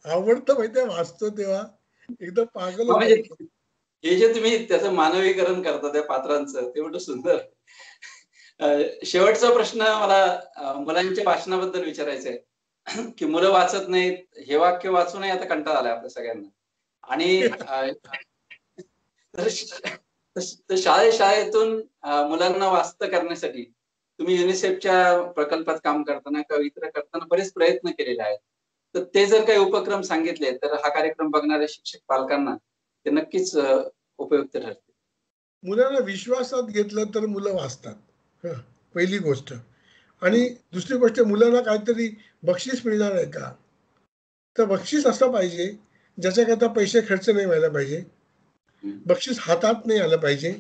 आवडतं माहितीये, वाचतो तेव्हा एकदम पागल होतो म्हणजे आपण. हे जे तुम्ही त्याचं मानवीकरण करता त्या पात्रांचं, ते मोठं सुंदर. शेवटचा प्रश्न मला मुलांच्या वाचनाबद्दल विचारायचा आहे. की मुलं वाचत नाहीत, हे वाक्य वाचूनही आता कंटाळा आलाय आपल्या सगळ्यांना. आणि तर शाळेतून मुलांना वाचतं करण्यासाठी तुम्ही युनिसेफच्या प्रकल्पात काम करताना किंवा इतर करताना बरेच प्रयत्न केलेले आहेत. तर ते जर काही उपक्रम सांगितले, तर हा कार्यक्रम बघणाऱ्या शिक्षक पालकांना ते नक्कीच उपयुक्त ठरते. मुलांना विश्वासात घेतलं तर मुलं वाचतात, हं, पहिली गोष्ट. आणि दुसरी गोष्ट, मुलांना काहीतरी बक्षीस मिळणार आहे का, तर बक्षीस असं पाहिजे ज्याच्याकरता पैसे खर्च नाही व्हायला पाहिजे, बक्षीस हातात नाही आलं पाहिजे,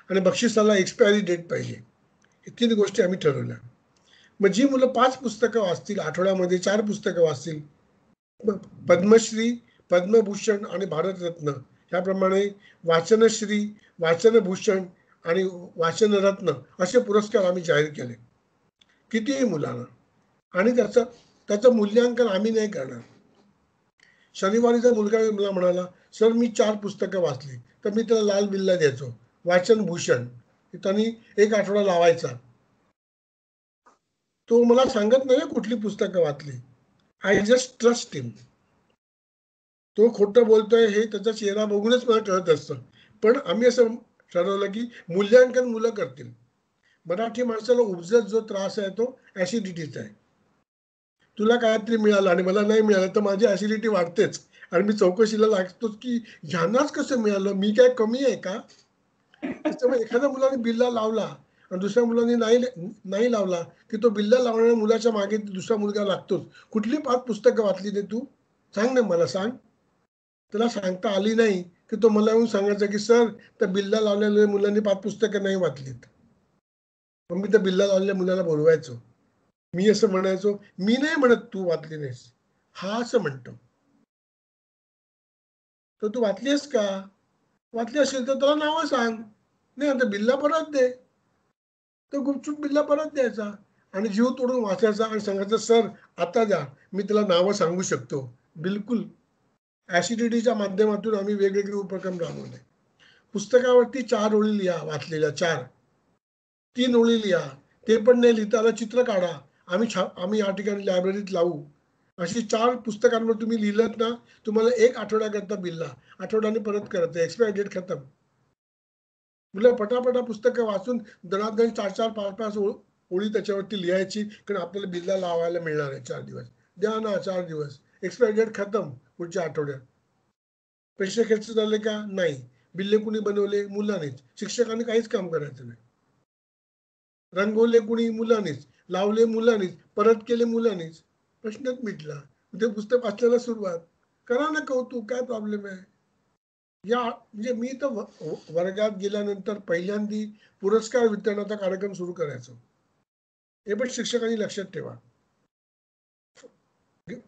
आणि बक्षिसाला एक्सपायरी डेट पाहिजे. हे 3 गोष्टी आम्ही ठरवल्या. मग जी मुलं 5 पुस्तकं वाचतील, आठवड्यामध्ये 4 पुस्तकं वाचतील, पद्मश्री, पद्मभूषण आणि भारतरत्न ह्याप्रमाणे वाचनश्री, वाचनभूषण आणि वाचनरत्न असे पुरस्कार आम्ही जाहीर केले कितीही मुलांना. आणि त्याचं त्याचं मूल्यांकन आम्ही नाही करणार. शनिवारीचा मुलगा मला म्हणाला, सर मी 4 पुस्तकं वाचली, तर मी त्याला लाल बिल्ला द्यायचो, वाचनभूषण. त्यांनी 1 आठवडा लावायचा. तो मला सांगत नाही कुठली पुस्तकं वाचली, आय जस्ट ट्रस्ट हिम. तो खोटं बोलतोय हे त्याचा चेहरा बघूनच मला कळत असतं. पण आम्ही असं ठरवलं की मूल्यांकन मुलं करतील. मराठी माणसाला उपजत जो त्रास आहे तो ऍसिडिटीचा आहे. तुला काहीतरी मिळालं आणि मला नाही मिळालं तर माझी ऍसिडिटी वाढतेच, आणि मी चौकशीला लागतोच की ह्यांनाच कसं मिळालं, मी काय कमी आहे का. त्याच्यामुळे एखाद्या मुलाने बिल्ला लावला आणि दुसऱ्या मुलाने नाही नाही लावला, की तो बिल्ला लावणाऱ्या मुलाच्या मागे दुसरा मुलगा लागतोच. कुठली 5 पुस्तकं वाचली ते तू सांग ना, मला सांग. त्याला सांगता आली नाही की तो मला येऊन सांगायचा की सर, त्या बिल्ला लावलेल्या मुलांनी 5 पुस्तकं नाही वाचलीत. मग मी त्या बिल्ला लावलेल्या मुलाला बोलवायचो. मी असं म्हणायचो, मी नाही म्हणत तू वाचली नाहीस, हा असं म्हणतो, तर तू वाचलीस का, वाचली असेल तर त्याला नावं सांग, नाही आता बिल्ला परत दे. तर गुपचूप बिल्ला परत द्यायचा आणि जीव तोडून वाचायचा आणि सांगायचं, सर आता द्या, मी त्याला नावं सांगू शकतो. बिलकुल. ऍसिडिटीच्या माध्यमातून आम्ही वेगवेगळे उपक्रम राबवले. पुस्तकावरती 4 ओळी लिहा, वाचलेल्या 4, 3 ओळी लिहा, ते पण नाही लिहिता चित्र काढा, आम्ही या ठिकाणी लायब्ररीत लावू. अशी 4 पुस्तकांवर तुम्ही लिहिलं ना, तुम्हाला 1 आठवड्याकरता बिल्ला, आठवड्याने परत करायचं, एक्सपायरी डेट खतम. मुलं पटापटा पुस्तकं वाचून दणादण 4-4, 5-5 ओळी त्याच्यावरती लिहायची, कारण आपल्याला बिल्ला लावायला मिळणार आहे 4 दिवस. द्या ना 4 दिवस, एक्सपायरी डेट खतम पुढच्या आठवड्यात. पैसे खर्च झाले का, नाही. बिल्ले कुणी बनवले, मुलांनीच. शिक्षकांनी काहीच काम करायचं नाही. रंगवले कुणी, मुलांनीच. लावले मुलांनीच, परत केले मुलांनीच. प्रश्नच मिटला. ते पुस्तक वाचण्याला सुरुवात. करा ना कौतुक, काय प्रॉब्लेम आहे. या म्हणजे मी तर वर्गात गेल्यानंतर पहिल्यांदा पुरस्कार वितरणाचा कार्यक्रम सुरू करायचो. हे पण शिक्षकांनी लक्षात ठेवा.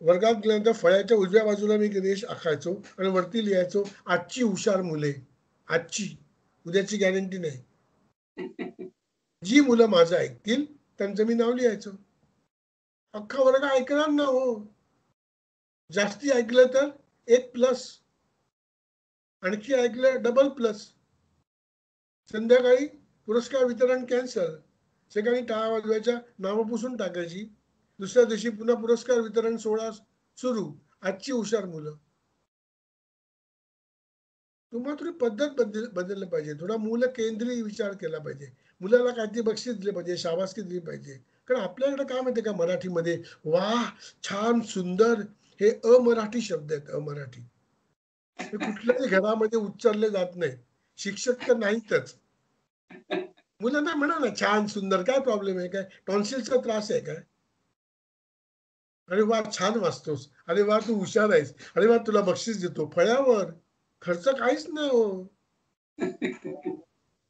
वर्गात गेल्यानंतर फळ्याच्या उजव्या बाजूला मी रेष आखायचो आणि वरती लिहायचो आजची हुशार मुले. आजची, उद्याची गॅरंटी नाही. जी मुलं माझं ऐकतील त्यांचं मी नाव लिहायचो. अख्खा वर्ग ऐकणार ना हो. जास्ती ऐकलं तर 1+, आणखी ऐकलं डबल+. संध्याकाळी पुरस्कार वितरण कॅन्सल. सकाळी टाळ्या वाजवायच्या, नावं पुसून टाकायची. दुसऱ्या दिवशी पुन्हा पुरस्कार वितरण सोहळा सुरू. आजची हुशार मुलं. तुम्हाला थोडी पद्धत बदललं पाहिजे. थोडा मूल केंद्रीय विचार केला पाहिजे. मुलाला काहीतरी बक्षीस दिले पाहिजे, शाबासकी दिली पाहिजे. कारण आपल्याकडे काय माहितीये का, मराठीमध्ये वाह, छान, सुंदर हे अमराठी शब्द आहेत. अमराठी हे कुठल्याही घरामध्ये उच्चारले जात नाही. शिक्षक तर नाहीतच. मुलांना म्हणा ना छान सुंदर, काय प्रॉब्लेम आहे काय? टॉन्सिलचा त्रास आहे काय? अरे वा, छान वाचतोस, अरे वा तू हुशार आहेस, अरे वा तुला बक्षीस देतो. फळ्यावर खर्च काहीच नाही हो.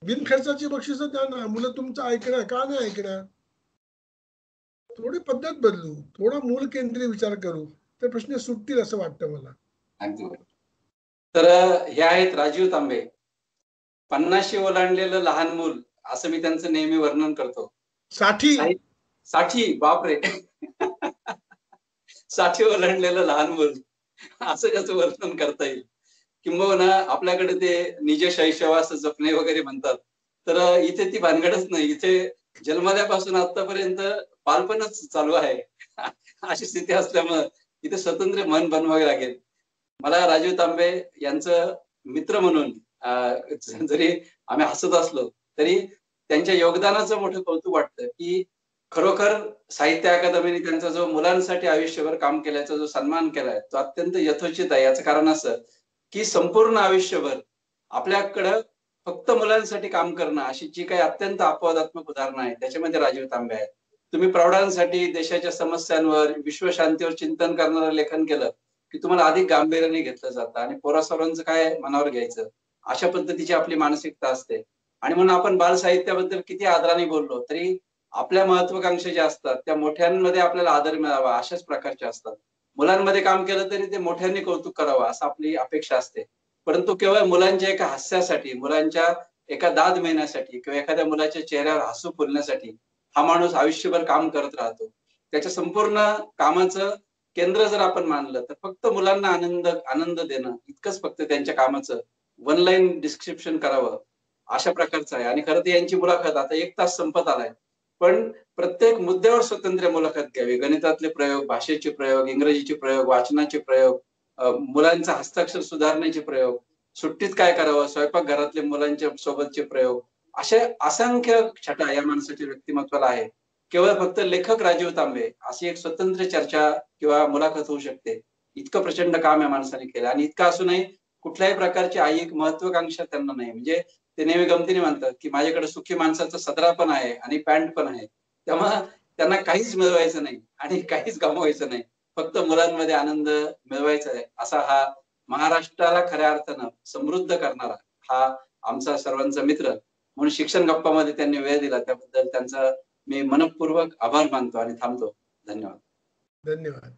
बिनखर्चाची बक्षीस द्या ना. मुलं तुमचं ऐकणार का नाही ऐकणार? थोडी पद्धत बदलू, थोडा मूल केंद्रीय विचार करू, तर प्रश्न सुटतील असं वाटतं मला. अगदी बरोबर. तर हे आहेत राजीव तांबे. 50शी ओलांडलेलं लहान मूल असं मी त्यांचं नेहमी वर्णन करतो. 60 बापरे. 60 ओलांडलेलं लहान मूल असं कसं वर्णन करता येईल. किंबहुना आपल्याकडे ते निज शैशवास जपणे वगैरे म्हणतात. तर इथे ती भानगडच नाही. इथे जन्मल्यापासून आतापर्यंत बालपणच चालू आहे. अशी स्थिती असल्यामुळे इथे स्वतंत्र मन बनवावे लागेल. मला राजीव तांबे यांचं मित्र म्हणून जरी आम्ही हसत असलो तरी त्यांच्या योगदानाचं मोठं कौतुक वाटतं की खरोखर साहित्य अकादमीने त्यांचा जो मुलांसाठी आयुष्यभर काम केल्याचा जो सन्मान केलाय तो अत्यंत यथोचित आहे. याचं कारण असं की संपूर्ण आयुष्यभर आपल्याकडं फक्त मुलांसाठी काम करणं अशी जी काही अत्यंत अपवादात्मक उदाहरणं आहेत त्याच्यामध्ये राजीव तांबे आहेत. तुम्ही प्रौढांसाठी देशाच्या समस्यांवर विश्वशांतीवर चिंतन करणारं लेखन केलं की तुम्हाला अधिक गांभीर्याने घेतलं जातं आणि पोरासोरांचं काय मनावर घ्यायचं अशा पद्धतीची आपली मानसिकता असते. आणि म्हणून आपण बाल साहित्याबद्दल किती आदराने बोललो तरी आपल्या महत्वाकांक्षा ज्या असतात त्या मोठ्यांमध्ये आपल्याला आदर मिळावा अशाच प्रकारच्या असतात. मुलांमध्ये काम केलं तरी ते मोठ्यांनी कौतुक करावं असं आपली अपेक्षा असते. परंतु केवळ मुलांच्या एका हास्यासाठी, मुलांच्या एका दाद मिळण्यासाठी किंवा एखाद्या मुलाच्या चेहऱ्यावर हसू फुलण्यासाठी हा माणूस आयुष्यभर काम करत राहतो. त्याच्या संपूर्ण कामाचं केंद्र जर आपण मानलं तर फक्त मुलांना आनंद देणं इतकंच फक्त त्यांच्या कामाचं 1 लाईन डिस्क्रिप्शन करावं अशा प्रकारचं आहे. आणि खरं तर यांची मुलाखत आता 1 तास संपत आलाय. पण प्रत्येक मुद्द्यावर स्वतंत्र मुलाखत घ्यावी. गणितातले प्रयोग, भाषेचे प्रयोग, इंग्रजीचे प्रयोग, वाचनाचे प्रयोग, मुलांचा हस्ताक्षर सुधारण्याचे प्रयोग, सुट्टीत काय करावं, स्वयंपाकघरातले मुलांच्या सोबतचे प्रयोग, असे असंख्य छटा या माणसाच्या व्यक्तिमत्वाला आहे. केवळ फक्त लेखक राजीव तांबे अशी एक स्वतंत्र चर्चा किंवा मुलाखत होऊ शकते. इतकं प्रचंड काम या माणसाने केलं आणि इतकं असूनही कुठल्याही प्रकारची आईक महत्वाकांक्षा त्यांना नाही. म्हणजे ते नेहमी गमतीने म्हणतात की माझ्याकडे सुखी माणसाचा सदरा पण आहे आणि पॅन्ट पण आहे. त्यामुळे त्यांना काहीच मिळवायचं नाही आणि काहीच गमवायचं नाही. फक्त मुलांमध्ये आनंद मिळवायचा आहे. असा हा महाराष्ट्राला खऱ्या अर्थानं समृद्ध करणारा हा आमचा सर्वांचा मित्र म्हणून शिक्षण गप्पामध्ये त्यांनी वेळ दिला त्याबद्दल त्यांचा मी मनपूर्वक आभार मानतो आणि थांबतो. धन्यवाद. धन्यवाद.